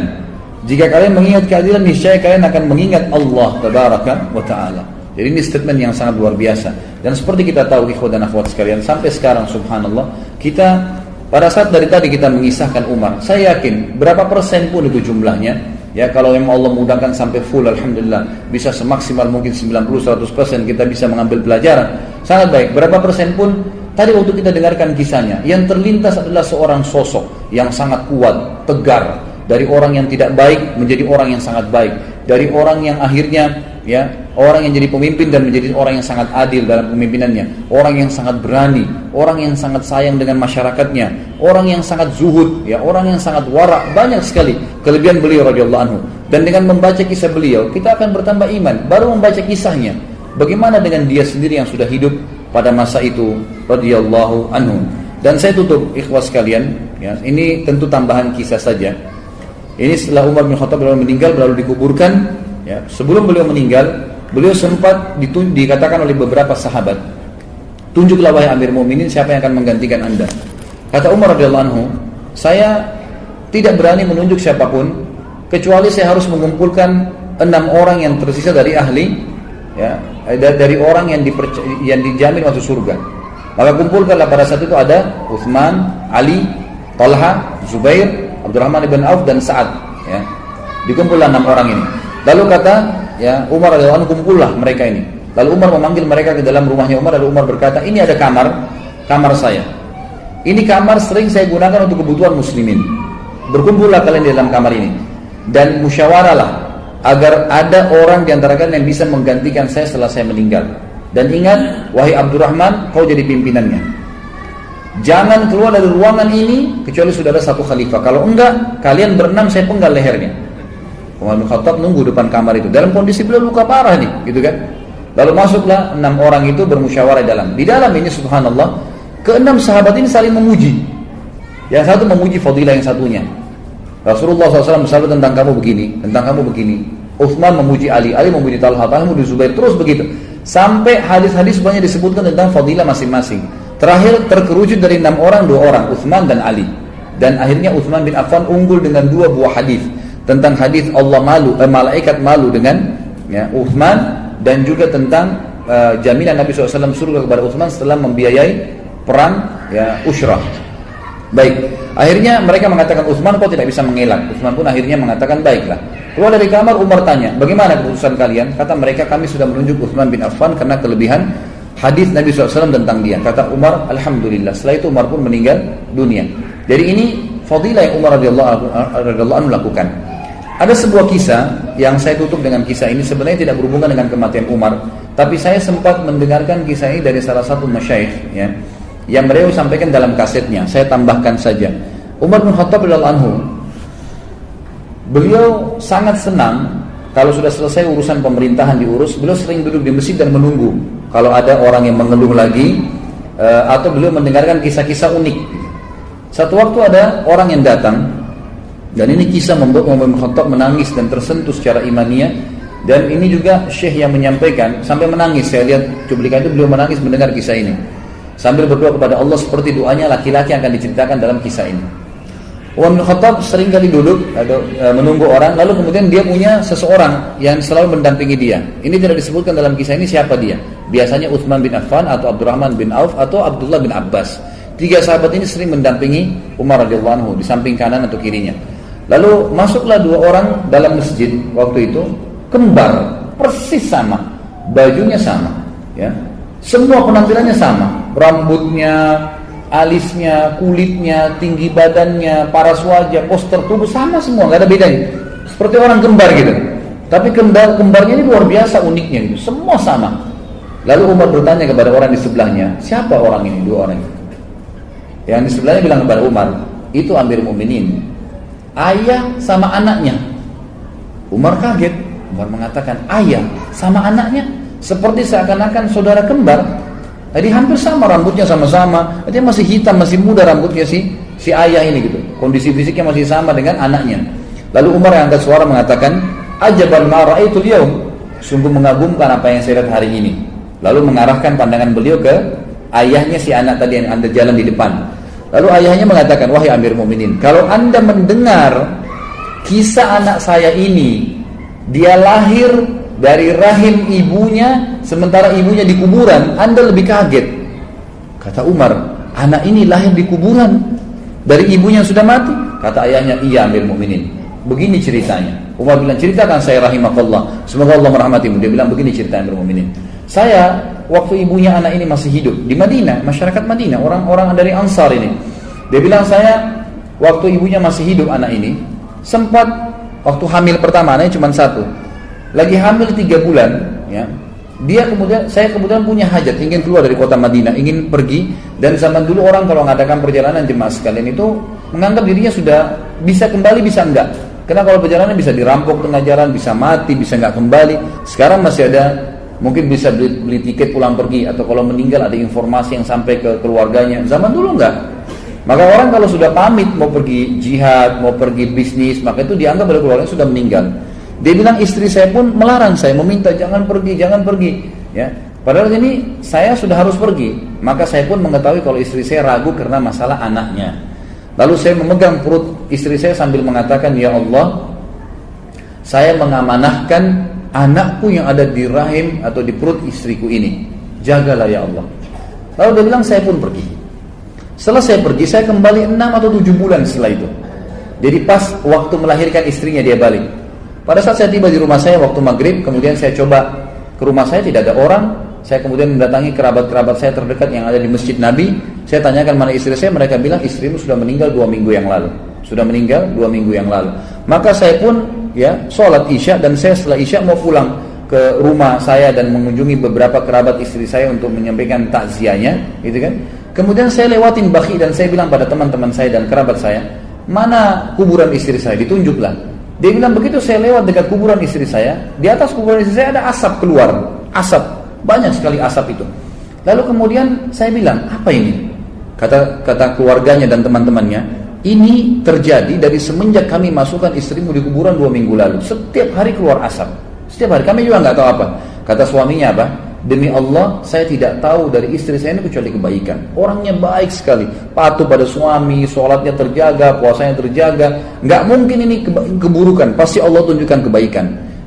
Jika kalian mengingat keadilan, niscaya kalian akan mengingat Allah tabaraka wa ta'ala. Jadi ini statement yang sangat luar biasa. Dan seperti kita tahu ikhwah dan akhwat sekalian, sampai sekarang subhanallah, kita pada saat dari tadi kita mengisahkan Umar, saya yakin berapa persen pun itu jumlahnya, ya, kalau memang Allah mudahkan sampai full, alhamdulillah, bisa semaksimal mungkin 90-100% kita bisa mengambil pelajaran, sangat baik. Berapa persen pun tadi waktu kita dengarkan kisahnya, yang terlintas adalah seorang sosok yang sangat kuat, tegar, dari orang yang tidak baik menjadi orang yang sangat baik, dari orang yang akhirnya ya orang yang jadi pemimpin dan menjadi orang yang sangat adil dalam pemimpinannya, orang yang sangat berani, orang yang sangat sayang dengan masyarakatnya, orang yang sangat zuhud, ya, orang yang sangat wara'. Banyak sekali kelebihan beliau radhiyallahu anhu. Dan dengan membaca kisah beliau, kita akan bertambah iman. Baru membaca kisahnya, bagaimana dengan dia sendiri yang sudah hidup pada masa itu radhiyallahu anhu. Dan saya tutup ikhwas sekalian, ya, ini tentu tambahan kisah saja. Ini setelah Umar bin Khattab meninggal lalu dikuburkan, ya. Sebelum beliau meninggal, beliau sempat dikatakan oleh beberapa sahabat, tunjuklah wahai Amir Mu'minin siapa yang akan menggantikan Anda. Kata Umar radhiyallahu anhu, saya tidak berani menunjuk siapapun kecuali saya harus mengumpulkan 6 orang yang tersisa dari ahli, ya, dari orang yang dijamin masuk surga. Maka kumpulkanlah pada saat itu ada Utsman, Ali, Talha, Zubair, Abdurrahman ibn Auf dan Sa'ad, ya. Dikumpullah 6 orang ini. Lalu kata, ya, Umar radhiyallahu anhu, kumpullah mereka ini. Lalu Umar memanggil mereka ke dalam rumahnya Umar. Lalu Umar berkata, ini ada kamar saya. Ini kamar sering saya gunakan untuk kebutuhan muslimin. Berkumpullah kalian di dalam kamar ini dan musyawarahlah agar ada orang di antara kalian yang bisa menggantikan saya setelah saya meninggal. Dan ingat, wahai Abdurrahman, kau jadi pimpinannya. Jangan keluar dari ruangan ini kecuali sudah ada satu khalifah. Kalau enggak, kalian berenam saya penggal lehernya. Umar bin Khattab nunggu depan kamar itu dalam kondisi beliau luka parah nih, gitu kan. Lalu masuklah 6 orang itu bermusyawarah di dalam ini subhanallah, ke-6 sahabat ini saling memuji. Yang satu memuji fadilah yang satunya. Rasulullah SAW bersabda tentang kamu begini, tentang kamu begini. Utsman memuji Ali, Ali memuji Talha, Talha memuji Zubair, terus begitu. Sampai hadis-hadis banyak disebutkan tentang fadilah masing-masing. Terakhir terkerucut dari 6 orang, 2 orang, Utsman dan Ali. Dan akhirnya Utsman bin Affan unggul dengan 2 buah hadis. Tentang hadis Allah malaikat malu dengan, ya, Utsman, dan juga tentang jaminan Nabi SAW surga kepada Utsman setelah membiayai perang, ya, Ushrah. Baik, akhirnya mereka mengatakan Utsman kau tidak bisa mengelak. Utsman pun akhirnya mengatakan baiklah. Keluar dari kamar, Umar tanya, bagaimana keputusan kalian? Kata mereka, kami sudah menunjuk Utsman bin Affan karena kelebihan hadis Nabi SAW tentang dia. Kata Umar, alhamdulillah. Setelah itu Umar pun meninggal dunia. Jadi ini fadilah yang Umar radhiyallahu anhu lakukan. Ada sebuah kisah yang saya tutup dengan kisah ini, sebenarnya tidak berhubungan dengan kematian Umar, tapi saya sempat mendengarkan kisah ini dari salah satu masyayikh, ya, yang beliau sampaikan dalam kasetnya. Saya tambahkan saja. Umar bin Khattab radhiyallahu anhu, beliau sangat senang kalau sudah selesai urusan pemerintahan diurus, beliau sering duduk di masjid dan menunggu kalau ada orang yang mengeluh lagi, atau beliau mendengarkan kisah-kisah unik. Satu waktu ada orang yang datang, dan ini kisah membuat Umar bin Khattab menangis dan tersentuh secara imaniyah. Dan ini juga syekh yang menyampaikan sampai menangis. Saya lihat cuplikan itu, beliau menangis mendengar kisah ini sambil berdoa kepada Allah seperti doanya laki-laki yang akan diceritakan dalam kisah ini. Umar bin Khattab sering kali duduk atau menunggu orang, lalu kemudian dia punya seseorang yang selalu mendampingi dia. Ini tidak disebutkan dalam kisah ini siapa dia. Biasanya Utsman bin Affan atau Abdurrahman bin Auf atau Abdullah bin Abbas. 3 sahabat ini sering mendampingi Umar radhiyallahu anhu di samping kanan atau kirinya. Lalu masuklah 2 orang dalam masjid waktu itu, kembar, persis sama, bajunya sama, ya, semua penampilannya sama, rambutnya, alisnya, kulitnya, tinggi badannya, paras wajah, postur tubuh sama semua, nggak ada bedanya, seperti orang kembar gitu. Tapi kembarnya ini luar biasa uniknya gitu, semua sama. Lalu Umar bertanya kepada orang di sebelahnya, siapa orang ini, 2 orang itu? Yang di sebelahnya bilang kepada Umar, itu Amir Mu'minin, ayah sama anaknya. Umar kaget. Umar mengatakan, ayah sama anaknya, seperti seakan-akan saudara kembar. Jadi hampir sama, rambutnya sama-sama, dia masih hitam, masih muda rambutnya si ayah ini gitu. Kondisi fisiknya masih sama dengan anaknya. Lalu Umar yang angkat suara mengatakan, ajaban ma ra'aitul yaum, sungguh mengagumkan apa yang saya lihat hari ini. Lalu mengarahkan pandangan beliau ke ayahnya si anak tadi yang anda jalan di depan. Lalu ayahnya mengatakan, wahai Amir Mu'minin, kalau anda mendengar kisah anak saya ini, dia lahir dari rahim ibunya, sementara ibunya di kuburan, anda lebih kaget. Kata Umar, anak ini lahir di kuburan dari ibunya yang sudah mati? Kata ayahnya, iya Amir Mu'minin, begini ceritanya. Umar bilang, ceritakan saya rahimakallah, semoga Allah merahmatimu. Dia bilang, begini cerita Amir Mu'minin, saya waktu ibunya anak ini masih hidup di Madinah, masyarakat Madinah, orang-orang dari Ansar ini. Dia bilang, saya waktu ibunya masih hidup anak ini, sempat waktu hamil pertama, anaknya cuma 1, lagi hamil 3 bulan, ya. Saya kemudian punya hajat, ingin keluar dari kota Madinah, ingin pergi. Dan zaman dulu orang kalau mengadakan perjalanan jemaah sekalian itu menganggap dirinya sudah bisa kembali, bisa enggak. Karena kalau perjalanan bisa dirampok tengah jalan, bisa mati, bisa enggak kembali. Sekarang masih ada, mungkin bisa beli tiket pulang pergi, atau kalau meninggal ada informasi yang sampai ke keluarganya. Zaman dulu enggak. Maka orang kalau sudah pamit mau pergi jihad, mau pergi bisnis, maka itu dianggap oleh keluarganya sudah meninggal. Dia bilang istri saya pun melarang saya, meminta jangan pergi, ya. Padahal ini saya sudah harus pergi. Maka saya pun mengetahui kalau istri saya ragu karena masalah anaknya. Lalu saya memegang perut istri saya sambil mengatakan, ya Allah, saya mengamanahkan anakku yang ada di rahim atau di perut istriku ini. Jagalah ya Allah. Lalu dia bilang saya pun pergi. Setelah saya pergi, saya kembali 6 atau 7 bulan setelah itu. Jadi pas waktu melahirkan istrinya dia balik. Pada saat saya tiba di rumah saya waktu maghrib, kemudian saya coba ke rumah saya, tidak ada orang. Saya kemudian mendatangi kerabat-kerabat saya terdekat yang ada di Masjid Nabi. Saya tanyakan mana istri saya, mereka bilang istrimu sudah meninggal 2 minggu yang lalu. Sudah meninggal 2 minggu yang lalu. Maka saya pun ya sholat isya, dan saya setelah isya mau pulang ke rumah saya dan mengunjungi beberapa kerabat istri saya untuk menyampaikan takziahnya, gitu kan. Kemudian saya lewatin Baqi dan saya bilang pada teman-teman saya dan kerabat saya, mana kuburan istri saya? Ditunjuklah. Dia bilang begitu saya lewat dekat kuburan istri saya, di atas kuburan istri saya ada asap keluar, asap, banyak sekali asap itu. Lalu kemudian saya bilang, apa ini? Kata keluarganya dan teman-temannya, ini terjadi dari semenjak kami masukkan istrimu di kuburan 2 minggu lalu. Setiap hari keluar asap, setiap hari. Kami juga nggak tahu apa. Kata suaminya apa? Demi Allah, saya tidak tahu dari istri saya ini kecuali kebaikan. Orangnya baik sekali, patuh pada suami, sholatnya terjaga, puasanya terjaga. Nggak mungkin ini keburukan, pasti Allah tunjukkan kebaikan.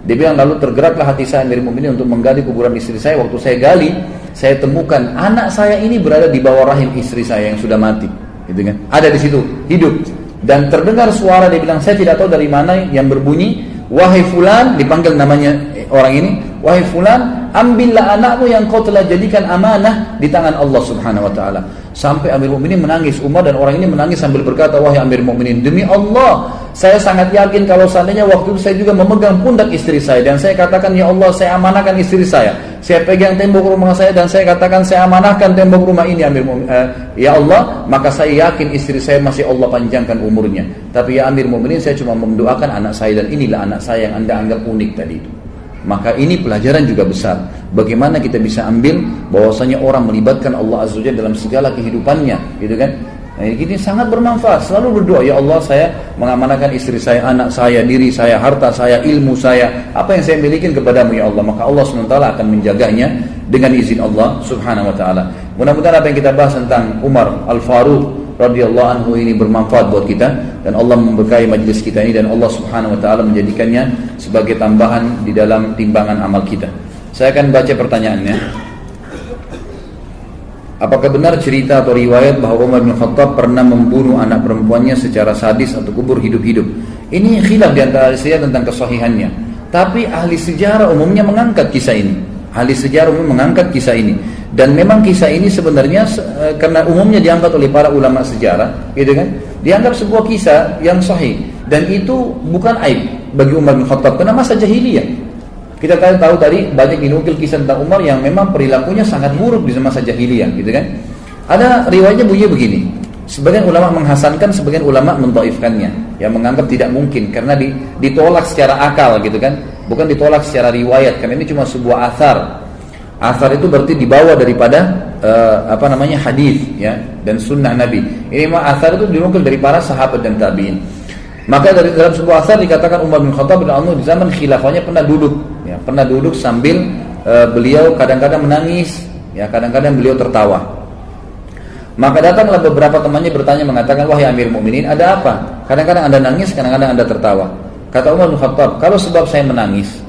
Dia bilang, lalu tergeraklah hati saya Amirul Mukminin untuk menggali kuburan istri saya. Waktu saya gali, saya temukan anak saya ini berada di bawah rahim istri saya yang sudah mati, gitu kan? Ada di situ, hidup. Dan terdengar suara, dia bilang, saya tidak tahu dari mana yang berbunyi, wahai fulan, dipanggil namanya orang ini, wahai fulan, ambillah anakmu yang kau telah jadikan amanah di tangan Allah Subhanahu wa taala. Sampai Amirul Mukminin menangis, Umar dan orang ini menangis sambil berkata, wahai Amirul Mukminin, demi Allah, saya sangat yakin kalau seandainya waktu itu saya juga memegang pundak istri saya dan saya katakan, ya Allah, saya amanahkan istri saya. Saya pegang tembok rumah saya dan saya katakan, saya amanahkan tembok rumah ini, ya Allah, maka saya yakin istri saya masih Allah panjangkan umurnya. Tapi ya Amirul Mukminin, saya cuma mendoakan anak saya dan inilah anak saya yang Anda anggap unik tadi itu. Maka ini pelajaran juga besar. Bagaimana kita bisa ambil bahwasanya orang melibatkan Allah Azza wa Jalla dalam segala kehidupannya, gitu kan? Nah, ini sangat bermanfaat. Selalu berdoa, ya Allah, saya mengamanahkan istri saya, anak saya, diri saya, harta saya, ilmu saya, apa yang saya miliki kepadamu ya Allah. Maka Allah SWT akan menjaganya dengan izin Allah Subhanahu wa taala. Mudah-mudahan apa yang kita bahas tentang Umar Al-Faruq radhiyallahu anhu ini bermanfaat buat kita, dan Allah memberkahi majlis kita ini, dan Allah Subhanahu wa taala menjadikannya sebagai tambahan di dalam timbangan amal kita. Saya akan baca pertanyaannya. Apakah benar cerita atau riwayat bahwa Umar bin Khattab pernah membunuh anak perempuannya secara sadis atau kubur hidup-hidup? Ini khilaf di antara saya tentang kesahihannya. Tapi ahli sejarah umumnya mengangkat kisah ini. Ahli sejarah umum mengangkat kisah ini. Dan memang kisah ini sebenarnya karena umumnya diangkat oleh para ulama sejarah, gitu kan? Dianggap sebuah kisah yang sahih, dan itu bukan aib bagi Umar bin Khattab karena masa jahiliyah. Kita tahu tadi banyak dinukil kisah tentang Umar yang memang perilakunya sangat buruk di masa jahiliyah, gitu kan? Ada riwayatnya bunyi begini. Sebagian ulama menghasankan, sebagian ulama mentaifkannya, yang menganggap tidak mungkin karena ditolak secara akal, gitu kan? Bukan ditolak secara riwayat, karena ini cuma sebuah athar. Athar itu berarti dibawa daripada hadis, ya, dan sunnah Nabi. Ini mah athar itu dinukil dari para sahabat dan tabi'in. Maka dari dalam sebuah athar dikatakan Umar bin Khattab radhiyallahu anhu di zaman khilafahnya pernah duduk sambil beliau kadang-kadang menangis, ya, kadang-kadang beliau tertawa. Maka datanglah beberapa temannya bertanya mengatakan, wahai Amirul Mukminin, ada apa? Kadang-kadang Anda nangis, kadang-kadang Anda tertawa. Kata Umar bin Khattab, kalau sebab saya menangis,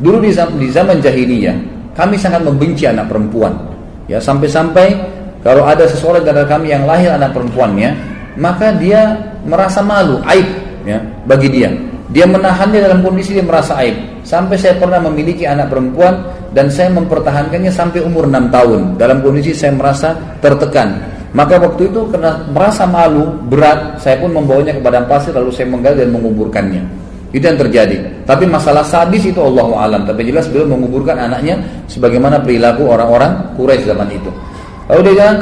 dulu di zaman jahiliyah kami sangat membenci anak perempuan, ya, sampai-sampai kalau ada seseorang dari kami yang lahir anak perempuannya, maka dia merasa malu, aib, ya, bagi dia. Dia menahannya dalam kondisi dia merasa aib. Sampai saya pernah memiliki anak perempuan dan saya mempertahankannya sampai umur 6 tahun dalam kondisi saya merasa tertekan. Maka waktu itu karena merasa malu berat, saya pun membawanya ke padang pasir lalu saya menggali dan menguburkannya. Itu yang terjadi. Tapi masalah sadis itu Allahu a'lam. Tapi jelas beliau menguburkan anaknya sebagaimana perilaku orang-orang Quraisy zaman itu. Lalu dia bilang,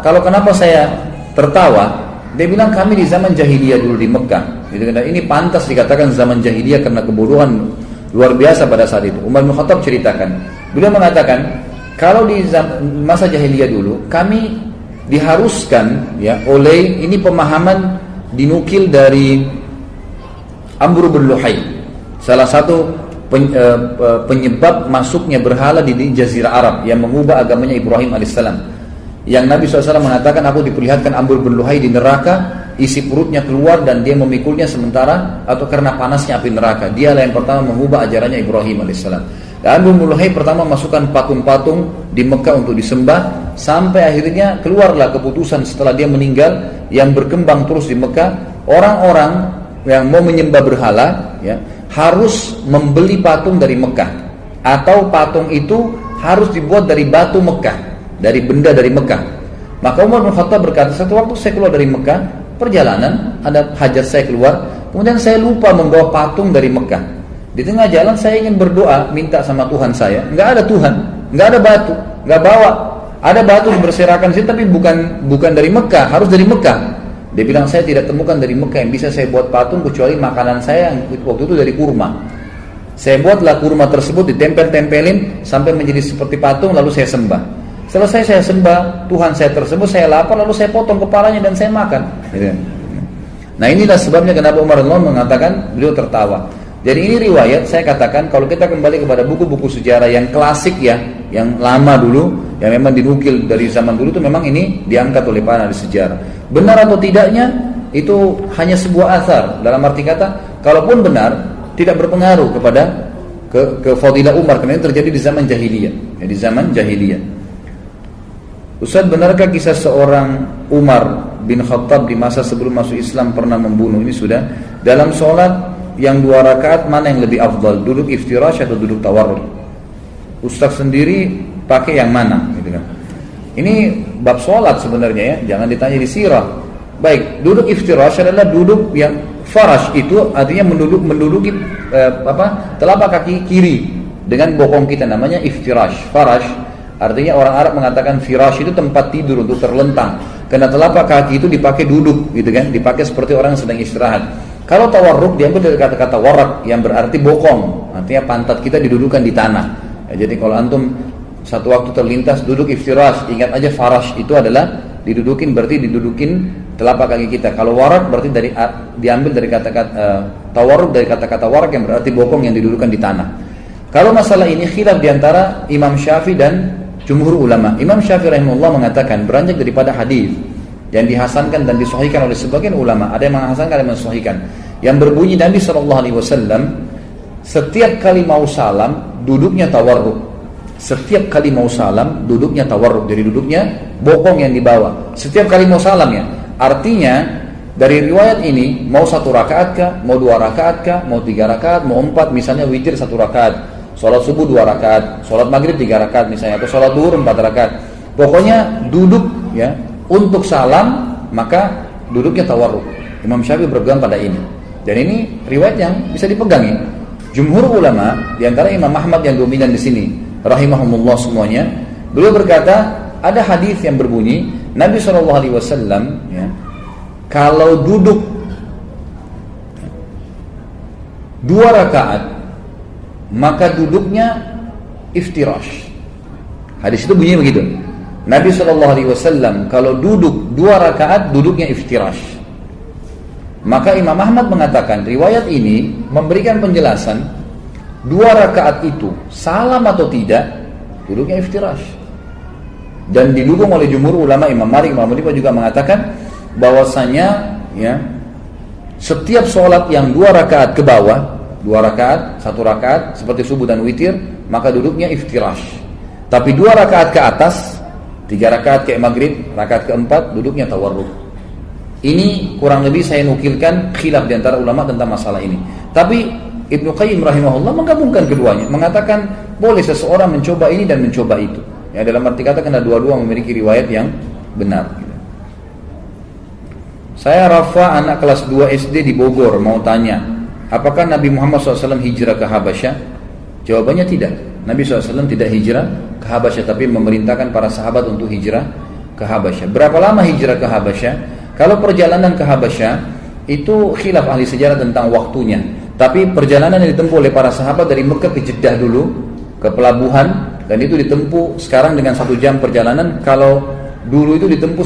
kenapa saya tertawa? Dia bilang, kami di zaman jahiliyah dulu di Mekah. Gitu, dan ini pantas dikatakan zaman jahiliyah karena kebodohan luar biasa pada saat itu. Umar bin Khattab ceritakan. Beliau mengatakan, kalau di masa jahiliyah dulu, kami diharuskan ya oleh ini pemahaman dinukil dari Amr bin Luhai, salah satu penyebab masuknya berhala di Jazirah Arab yang mengubah agamanya Ibrahim alaihissalam. Yang Nabi SAW mengatakan, aku diperlihatkan Amr bin Luhai di neraka, isi perutnya keluar dan dia memikulnya sementara atau karena panasnya api neraka. Dialah yang pertama mengubah ajarannya Ibrahim alaihissalam. Dan Amr bin Luhai pertama masukkan patung-patung di Mekah untuk disembah, sampai akhirnya keluarlah keputusan setelah dia meninggal yang berkembang terus di Mekah, orang-orang yang mau menyembah berhala ya, harus membeli patung dari Mekah, atau patung itu harus dibuat dari batu Mekah, dari benda dari Mekah. Maka Umar bin Khattab berkata, satu waktu saya keluar dari Mekah, perjalanan, ada hajat saya keluar, kemudian saya lupa membawa patung dari Mekah. Di tengah jalan saya ingin berdoa, minta sama Tuhan saya, nggak ada Tuhan, nggak ada batu, nggak bawa. Ada batu berserakan sini, tapi bukan dari Mekah, harus dari Mekah. Dia bilang, saya tidak temukan dari Mekah yang bisa saya buat patung kecuali makanan saya yang waktu itu dari kurma. Saya buatlah kurma tersebut, ditempel-tempelin sampai menjadi seperti patung, lalu saya sembah. Selesai saya sembah Tuhan saya tersebut, saya lapar, lalu saya potong kepalanya dan saya makan. Nah, inilah sebabnya kenapa Umar bin Khattab mengatakan beliau tertawa. Jadi ini riwayat, saya katakan kalau kita kembali kepada buku-buku sejarah yang klasik ya, yang lama dulu, yang memang dinukil dari zaman dulu, itu memang ini diangkat oleh para ahli sejarah. Benar atau tidaknya itu hanya sebuah athar. Dalam arti kata, kalaupun benar, tidak berpengaruh kepada ke fadilah Umar, karena ini terjadi di zaman jahiliyah. Ya, di zaman jahiliyah. Ustaz, benarkah kisah seorang Umar bin Khattab di masa sebelum masuk Islam pernah membunuh? Ini sudah dalam sholat yang 2 rakaat mana yang lebih afdal, duduk iftirash atau duduk tawarruk? Ustaz sendiri pakai yang mana gitu kan. Ini bab sholat sebenarnya ya, jangan ditanya di sirah. Baik, duduk iftirash adalah duduk yang farash, itu artinya menduduki telapak kaki kiri dengan bokong kita, namanya iftirash. Farash artinya orang Arab mengatakan firash itu tempat tidur untuk terlentang, karena telapak kaki itu dipakai duduk gitu kan, dipakai seperti orang sedang istirahat. Kalau tawarruk diambil dari kata-kata warak yang berarti bokong, artinya pantat kita didudukan di tanah. Ya, jadi kalau antum satu waktu terlintas duduk iftirash, ingat aja farash itu adalah didudukin, berarti didudukin telapak kaki kita. Kalau warak berarti diambil dari kata-kata tawarruk dari kata-kata warak yang berarti bokong yang didudukan di tanah. Kalau masalah ini khilaf diantara Imam Syafi'i dan jumhur ulama. Imam Syafi'i rahimahullah mengatakan beranjak daripada hadis yang dihasankan dan disahihkan oleh sebagian ulama, ada yang menghasankan, ada yang mensahihkan, yang berbunyi Nabi SAW setiap kali mau salam duduknya tawarruk. Setiap kali mau salam duduknya tawarruk, jadi duduknya bokong yang dibawa setiap kali mau salam ya. Artinya dari riwayat ini, mau 1 rakaat kah, mau 2 rakaat kah, mau 3 rakaat, mau 4, misalnya witir 1 rakaat, sholat subuh 2 rakaat, sholat maghrib 3 rakaat misalnya, atau sholat duhur 4 rakaat, pokoknya duduk ya untuk salam, maka duduknya tawarruk. Imam Syafi'i berpegang pada ini, dan ini riwayat yang bisa dipegangi. Jumhur ulama, diantara Imam Ahmad yang dominan di sini, rahimahumullah semuanya, beliau berkata ada hadis yang berbunyi Nabi SAW ya, kalau duduk 2 rakaat maka duduknya iftirash. Hadis itu bunyinya begitu. Nabi SAW kalau duduk 2 rakaat duduknya iftirash. Maka Imam Ahmad mengatakan riwayat ini memberikan penjelasan 2 rakaat itu salam atau tidak duduknya iftirash. Dan didukung oleh jumhur ulama, Imam Malik, Imam Abu juga mengatakan bahwasanya ya setiap sholat yang 2 rakaat ke bawah, 2 rakaat, 1 rakaat seperti subuh dan witir, maka duduknya iftirash. Tapi 2 rakaat ke atas, 3 rakaat kayak maghrib, rakaat keempat duduknya tawarruk. Ini kurang lebih saya nukilkan khilaf di antara ulama tentang masalah ini. Tapi Ibnu Qayyim rahimahullah menggabungkan keduanya, mengatakan boleh seseorang mencoba ini dan mencoba itu. Ya, dalam arti kata karena dua-dua memiliki riwayat yang benar. Saya Rafa, anak kelas 2 SD di Bogor, mau tanya, apakah Nabi Muhammad SAW hijrah ke Habasyah? Jawabannya tidak. Nabi SAW tidak hijrah ke Habasyah, tapi memerintahkan para sahabat untuk hijrah ke Habasyah. Berapa lama hijrah ke Habasyah? Kalau perjalanan ke Habasyah itu khilaf ahli sejarah tentang waktunya. Tapi perjalanan yang ditempuh oleh para sahabat dari Mekah ke Jeddah dulu, ke pelabuhan, dan itu ditempuh sekarang dengan 1 jam perjalanan. Kalau dulu itu ditempuh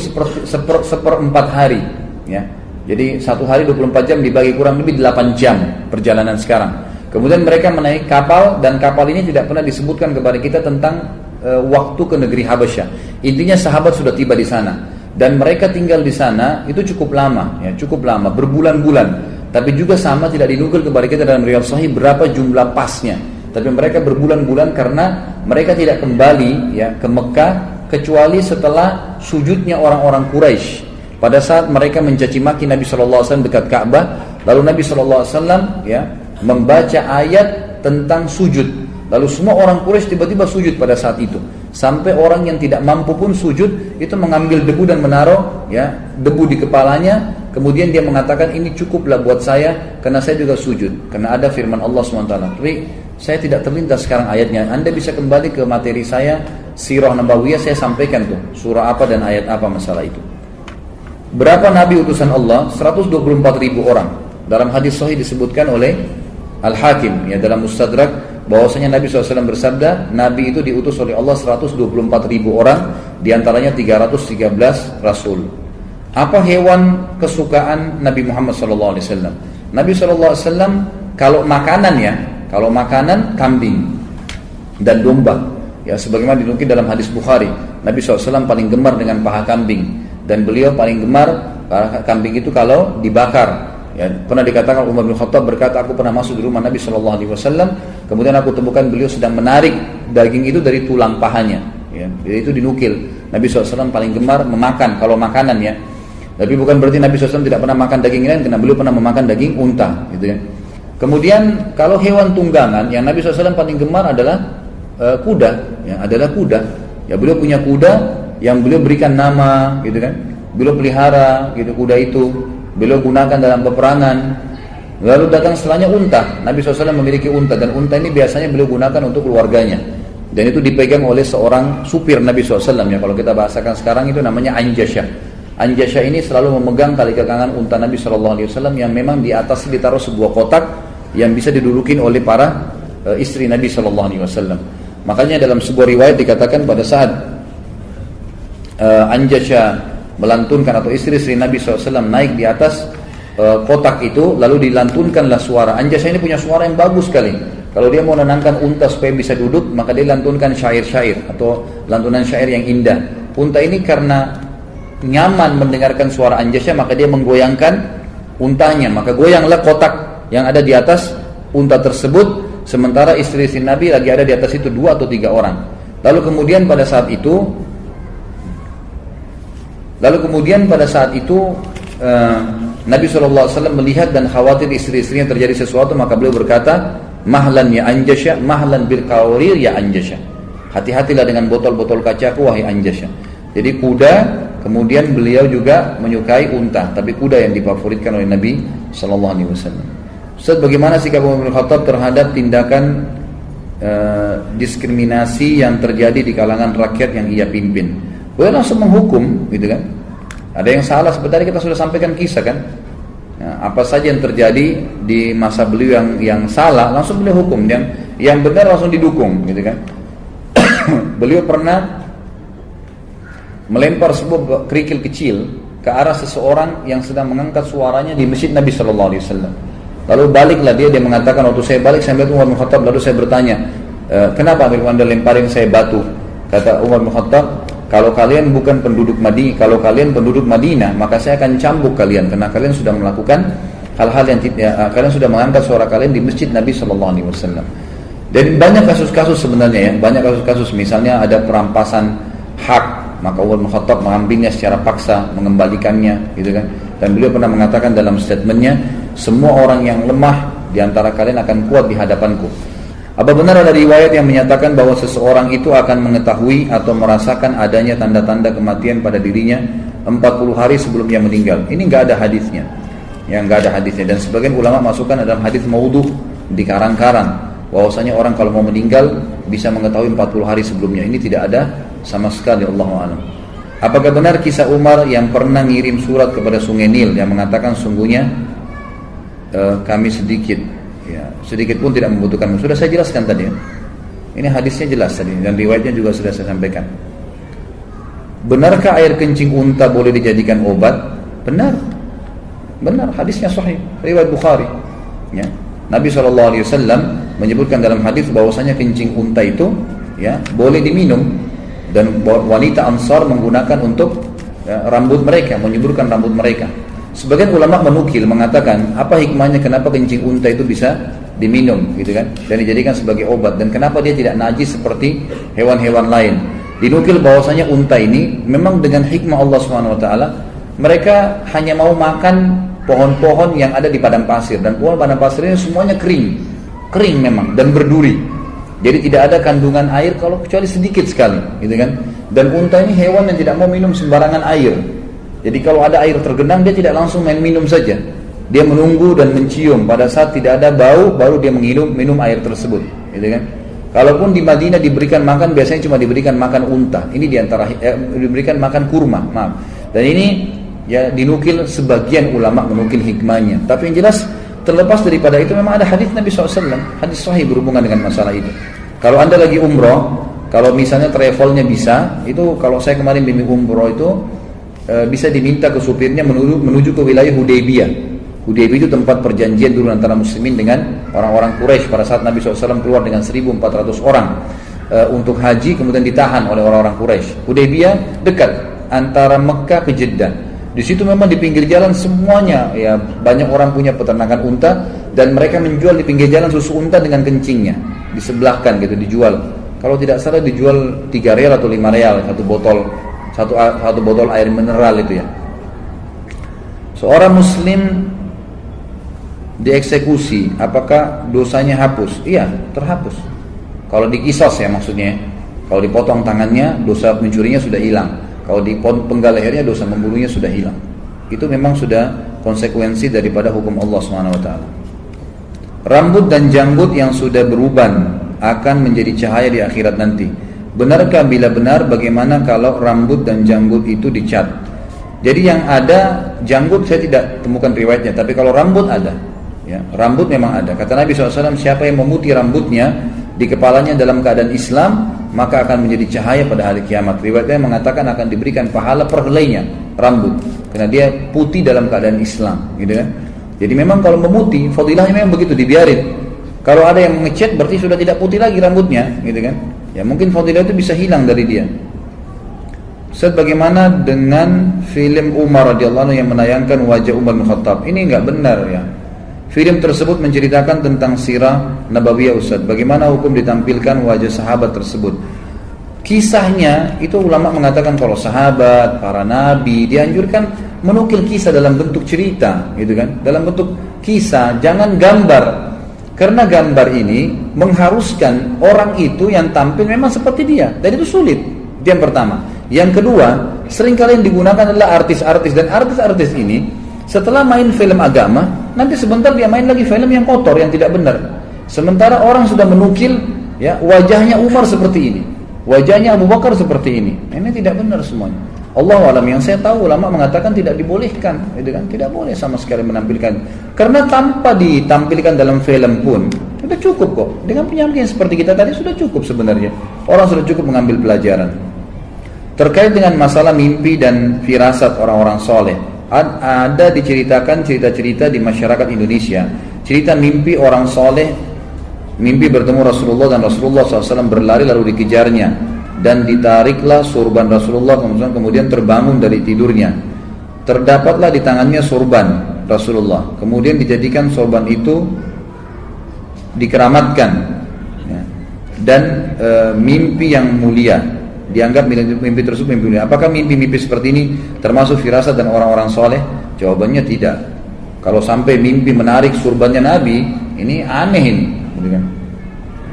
seperempat hari, ya. Jadi 1 hari 24 jam dibagi kurang lebih 8 jam perjalanan sekarang. Kemudian mereka menaik kapal, dan kapal ini tidak pernah disebutkan kepada kita tentang waktu ke negeri Habasyah. Intinya sahabat sudah tiba di sana, dan mereka tinggal di sana itu cukup lama, ya, cukup lama, berbulan-bulan. Tapi juga sama tidak dinukil kepada kita dalam riwayat sahih berapa jumlah pasnya. Tapi mereka berbulan-bulan karena mereka tidak kembali, ya, ke Mekah kecuali setelah sujudnya orang-orang Quraisy. Pada saat mereka mencaci maki Nabi SAW dekat Ka'bah, lalu Nabi SAW, ya, membaca ayat tentang sujud. Lalu semua orang Quraisy tiba-tiba sujud pada saat itu. Sampai orang yang tidak mampu pun sujud, itu mengambil debu dan menaruh, ya, debu di kepalanya. Kemudian dia mengatakan, ini cukuplah buat saya karena saya juga sujud. Karena ada firman Allah SWT. Tapi saya tidak terlintas sekarang ayatnya. Anda bisa kembali ke materi saya, Sirah Nabawiyah, saya sampaikan tuh surah apa dan ayat apa masalah itu. Berapa Nabi utusan Allah? 124.000 orang. Dalam hadis sahih disebutkan oleh Al-Hakim, ya, dalam Mustadrak, bahwasanya Nabi SAW bersabda, Nabi itu diutus oleh Allah 124.000 orang, diantaranya 313 Rasul. Apa hewan kesukaan Nabi Muhammad SAW? Nabi SAW kalau makanan, ya, kalau makanan kambing dan domba, ya, sebagaimana dinukil dalam hadis Bukhari, Nabi SAW paling gemar dengan paha kambing, dan beliau paling gemar paha kambing itu kalau dibakar. Ya, pernah dikatakan Umar bin Khattab berkata, aku pernah masuk di rumah Nabi SAW, kemudian aku temukan beliau sedang menarik daging itu dari tulang pahanya. Ya, jadi itu dinukil. Nabi SAW paling gemar memakan kalau makanan, ya. Tapi bukan berarti Nabi SAW tidak pernah makan daging lain, karena beliau pernah memakan daging unta, gitu ya. Kemudian kalau hewan tunggangan yang Nabi SAW paling gemar adalah kuda, ya, adalah kuda. Ya, beliau punya kuda yang beliau berikan nama, gitu kan. Beliau pelihara, gitu, kuda itu. Beliau gunakan dalam peperangan. Lalu datang setelahnya unta. Nabi SAW memiliki unta, dan unta ini biasanya beliau gunakan untuk keluarganya. Dan itu dipegang oleh seorang supir Nabi SAW, ya. Kalau kita bahasakan sekarang itu namanya Anjasyah. Anjasyah ini selalu memegang tali kekangan unta Nabi SAW, yang memang di atas ditaruh sebuah kotak yang bisa didudukin oleh para istri Nabi SAW. Makanya dalam sebuah riwayat dikatakan pada saat Anjasyah melantunkan, atau istri-istri Nabi SAW naik di atas kotak itu, lalu dilantunkanlah suara. Anjasyah ini punya suara yang bagus sekali. Kalau dia mau menenangkan unta supaya bisa duduk, maka dia lantunkan syair-syair atau lantunan syair yang indah. Unta ini karena nyaman mendengarkan suara Anjasyah, maka dia menggoyangkan untanya, maka goyanglah kotak yang ada di atas unta tersebut, sementara istri-istri Nabi lagi ada di atas itu 2 atau 3 orang. Lalu kemudian pada saat itu Nabi SAW melihat dan khawatir istri-istrinya terjadi sesuatu, maka beliau berkata, mahlan ya Anjasyah, mahlan bil qawarir ya Anjasyah. Hati-hatilah dengan botol-botol kacaku wahai Anjasyah. Jadi kuda, kemudian beliau juga menyukai unta, tapi kuda yang difavoritkan oleh Nabi SAW. Ustaz, bagaimana sikap Umar bin Khattab terhadap tindakan diskriminasi yang terjadi di kalangan rakyat yang ia pimpin? Beliau langsung menghukum, gitu kan. Ada yang salah, sebenarnya kita sudah sampaikan kisah kan. Nah, apa saja yang terjadi di masa beliau yang salah, langsung beliau hukum. Yang benar langsung didukung, gitu kan. Beliau pernah melempar sebuah kerikil kecil ke arah seseorang yang sedang mengangkat suaranya di masjid Nabi SAW. Lalu baliklah dia mengatakan, waktu saya balik saya melihat Umar bin Khattab, lalu saya bertanya, kenapa Anda lemparin saya batu? Kata Umar bin Khattab, kalau kalian bukan penduduk Madinah, kalau kalian penduduk Madinah, maka saya akan cambuk kalian karena kalian sudah melakukan hal-hal yang kalian sudah mengangkat suara kalian di masjid Nabi SAW. Dan banyak kasus-kasus sebenarnya, ya, banyak kasus-kasus. Misalnya ada perampasan hak, maka Umar bin Khattab mengambilnya secara paksa, mengembalikannya, gitu kan. Dan beliau pernah mengatakan dalam statementnya, semua orang yang lemah di antara kalian akan kuat di hadapanku. Apa benar ada riwayat yang menyatakan bahwa seseorang itu akan mengetahui atau merasakan adanya tanda-tanda kematian pada dirinya 40 hari sebelum ia meninggal? Ini enggak ada hadisnya. yang nggak ada hadisnya. Dan sebagian ulama masukkan dalam hadis maudhu, dikarang-karang, bahwasanya orang kalau mau meninggal bisa mengetahui 40 hari sebelumnya. Ini tidak ada sama sekali, Allahu a'lam. Apakah benar kisah Umar yang pernah ngirim surat kepada Sungai Nil yang mengatakan sungguhnya kami sedikit, ya, sedikit pun tidak membutuhkan. Sudah saya jelaskan tadi ya. Ini hadisnya jelas tadi dan riwayatnya juga sudah saya sampaikan. Benarkah air kencing unta boleh dijadikan obat? Benar. Benar, hadisnya sahih, riwayat Bukhari. Ya. Nabi SAW menyebutkan dalam hadis bahwasanya kencing unta itu ya boleh diminum. Dan wanita Ansar menggunakan untuk rambut mereka, menyuburkan rambut mereka. Sebagian ulama menukil mengatakan apa hikmahnya kenapa kencing unta itu bisa diminum gitu kan, dan dijadikan sebagai obat, dan kenapa dia tidak najis seperti hewan-hewan lain. Dinukil bahwasanya unta ini memang dengan hikmah Allah SWT, mereka hanya mau makan pohon-pohon yang ada di padang pasir, dan pohon padang pasir ini semuanya kering memang dan berduri. Jadi tidak ada kandungan air kalau kecuali sedikit sekali, gitu kan? Dan unta ini hewan yang tidak mau minum sembarangan air. Jadi kalau ada air tergenang dia tidak langsung main minum saja. Dia menunggu dan mencium. Pada saat tidak ada bau, baru dia minum air tersebut, gitu kan? Kalaupun di Madinah diberikan makan, biasanya cuma diberikan makan unta. Ini diantara diberikan makan kurma, maaf. Dan ini ya dinukil sebagian ulama menukil hikmahnya. Tapi yang jelas terlepas daripada itu memang ada hadis Nabi SAW, hadis sahih berhubungan dengan masalah itu. Kalau anda lagi umroh, kalau misalnya travelnya bisa, itu kalau saya kemarin bimbing umroh itu bisa diminta ke supirnya menuju ke wilayah Hudaybiyah. Hudaybiyah itu tempat perjanjian dulu antara muslimin dengan orang-orang Quraisy pada saat Nabi SAW keluar dengan 1.400 orang untuk haji, kemudian ditahan oleh orang-orang Quraisy. Hudaybiyah dekat antara Mekah ke Jeddah. Di situ memang di pinggir jalan semuanya ya banyak orang punya peternakan unta, dan mereka menjual di pinggir jalan susu unta dengan kencingnya, disebelahkan gitu dijual. Kalau tidak salah dijual 3 real atau 5 real satu botol air mineral itu ya. Seorang muslim dieksekusi, apakah dosanya hapus? Iya, terhapus. Kalau dikisos ya maksudnya. Kalau dipotong tangannya, dosa mencurinya sudah hilang. Kalau dipenggal lehernya, dosa membunuhnya sudah hilang. Itu memang sudah konsekuensi daripada hukum Allah SWT. Rambut dan janggut yang sudah beruban akan menjadi cahaya di akhirat nanti. Benarkah? Bila benar, bagaimana kalau rambut dan janggut itu dicat? Jadi yang ada janggut saya tidak temukan riwayatnya, tapi kalau rambut ada. Ya, rambut memang ada. Kata Nabi SAW, siapa yang memutih rambutnya di kepalanya dalam keadaan Islam, maka akan menjadi cahaya pada hari kiamat. Riwayatnya mengatakan akan diberikan pahala per helainya rambut, karena dia putih dalam keadaan Islam, gitu kan? Jadi memang kalau memutih, fadilahnya memang begitu, dibiarin. Kalau ada yang mengecat, berarti sudah tidak putih lagi rambutnya, gitu kan? Ya mungkin fadilah itu bisa hilang dari dia. Ustaz, bagaimana dengan film Umar radhiyallahu anhu yang menayangkan wajah Umar bin Khattab? Ini enggak benar ya. Film tersebut menceritakan tentang sirah Nabawiyah Ustaz. Bagaimana hukum ditampilkan wajah sahabat tersebut? Kisahnya itu ulama mengatakan kalau sahabat, para nabi dianjurkan menukil kisah dalam bentuk cerita, gitu kan? Dalam bentuk kisah, jangan gambar. Karena gambar ini mengharuskan orang itu yang tampil memang seperti dia, dan itu sulit. Itu yang pertama. Yang kedua, seringkali yang digunakan adalah artis-artis, dan artis-artis ini setelah main film agama, nanti sebentar dia main lagi film yang kotor, yang tidak benar. Sementara orang sudah menukil ya wajahnya Umar seperti ini, wajahnya Abu Bakar seperti ini. Ini tidak benar semuanya. Allahu a'lam. Yang saya tahu ulama mengatakan tidak dibolehkan, gitu kan? Tidak boleh sama sekali menampilkan. Karena tanpa ditampilkan dalam film pun sudah cukup kok. Dengan penyampaian seperti kita tadi sudah cukup sebenarnya. Orang sudah cukup mengambil pelajaran. Terkait dengan masalah mimpi dan firasat orang-orang soleh, ada diceritakan cerita-cerita di masyarakat Indonesia, cerita mimpi orang soleh, mimpi bertemu Rasulullah dan Rasulullah SAW berlari lalu dikejarnya, dan ditariklah surban Rasulullah, kemudian terbangun dari tidurnya, terdapatlah di tangannya surban Rasulullah, kemudian dijadikan sorban itu dikeramatkan ya, dan mimpi yang mulia, dianggap mimpi tersebut mimpi mulia. Apakah mimpi-mimpi seperti ini termasuk firasat dan orang-orang soleh? Jawabannya tidak. Kalau sampai mimpi menarik surbannya Nabi, ini aneh ini, gitu kan?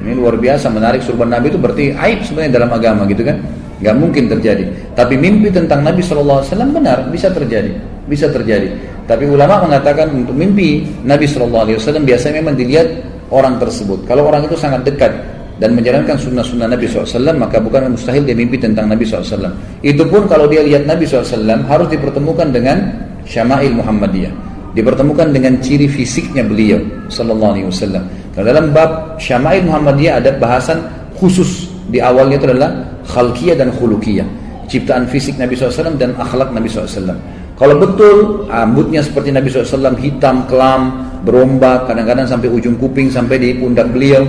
Ini luar biasa, menarik surban Nabi itu berarti aib sebenarnya dalam agama, gitu kan? Gak mungkin terjadi. Tapi mimpi tentang Nabi SAW benar, bisa terjadi. bisa terjadi. Tapi ulama mengatakan untuk mimpi Nabi SAW biasanya memang dilihat orang tersebut. Kalau orang itu sangat dekat dan menjalankan sunnah-sunnah Nabi SAW, maka bukan mustahil dia mimpi tentang Nabi SAW. Itu pun kalau dia lihat Nabi SAW harus dipertemukan dengan syama'il Muhammadiyah, dipertemukan dengan ciri fisiknya beliau SAW. Karena dalam bab syama'il Muhammadiyah ada bahasan khusus di awalnya, itu adalah khalqiyah dan khuluqiyah, ciptaan fisik Nabi SAW dan akhlak Nabi SAW. Kalau betul rambutnya seperti Nabi SAW, hitam, kelam, berombak, kadang-kadang sampai ujung kuping, sampai di pundak beliau,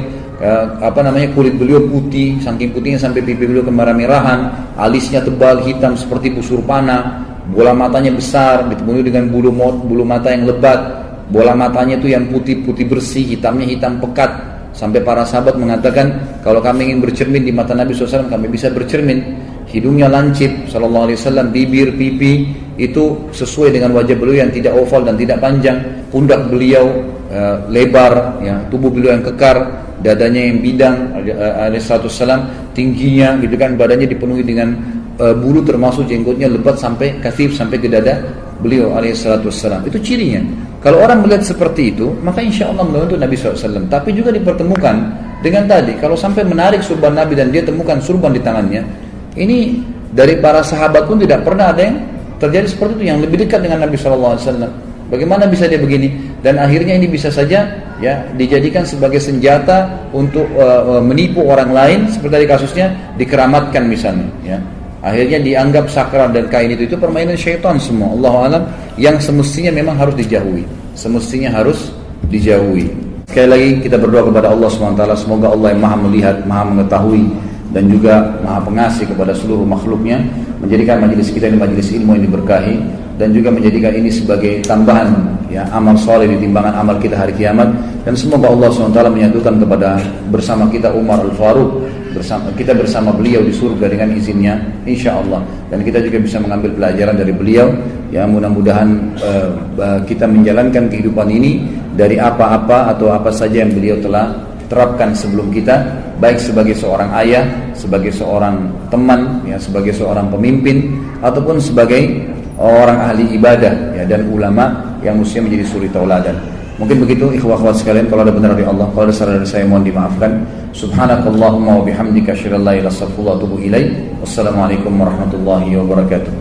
kulit beliau putih, saking putihnya sampai pipi beliau kemerah-merahan, alisnya tebal, hitam seperti busur panah, bola matanya besar, ditemui dengan bulu mata yang lebat, bola matanya itu yang putih-putih bersih, hitamnya hitam pekat, sampai para sahabat mengatakan, kalau kami ingin bercermin di mata Nabi SAW, kami bisa bercermin. Hidungnya lancip SAW, bibir, pipi itu sesuai dengan wajah beliau yang tidak oval dan tidak panjang, pundak beliau lebar, ya, tubuh beliau yang kekar, dadanya yang bidang alaihissalam, tingginya gitu kan, badannya dipenuhi dengan bulu termasuk jenggotnya lebat sampai kathif, sampai ke dada beliau alaihissalam. Itu cirinya. Kalau orang melihat seperti itu, maka insya Allah membantu Nabi SAW. Tapi juga dipertemukan dengan tadi, kalau sampai menarik surban Nabi dan dia temukan surban di tangannya, ini dari para sahabat pun tidak pernah ada yang terjadi seperti itu, yang lebih dekat dengan Nabi SAW. Bagaimana bisa dia begini? Dan akhirnya ini bisa saja ya dijadikan sebagai senjata untuk menipu orang lain, seperti tadi kasusnya dikeramatkan misalnya. Ya. Akhirnya dianggap sakral dan kain itu permainan syaitan semua. Allahu a'lam, yang semestinya memang harus dijauhi. Semestinya harus dijauhi. Sekali lagi kita berdoa kepada Allah SWT, semoga Allah yang Maha melihat, Maha mengetahui, dan juga Maha pengasih kepada seluruh makhluknya, menjadikan majelis kita ini majelis ilmu yang diberkahi, dan juga menjadikan ini sebagai tambahan ya amal soleh di timbangan amal kita hari kiamat. Dan semoga Allah SWT menyatukan kepada bersama kita Umar Al-Faruq, kita bersama beliau di surga dengan izinnya insyaallah. Dan kita juga bisa mengambil pelajaran dari beliau, ya mudah-mudahan kita menjalankan kehidupan ini dari apa-apa atau apa saja yang beliau telah terapkan sebelum kita, baik sebagai seorang ayah, sebagai seorang teman, ya, sebagai seorang pemimpin, ataupun sebagai orang ahli ibadah, ya, dan ulama yang mestinya menjadi suri tauladan. Mungkin begitu ikhwah akhwat sekalian, kalau ada benar dari Allah, kalau ada salah dari saya mohon dimaafkan. Subhanakallahumma wa bihamdika asyhadu an la ilaha illa anta astaghfiruka wa atubu ilaik. Wassalamualaikum warahmatullahi wabarakatuh.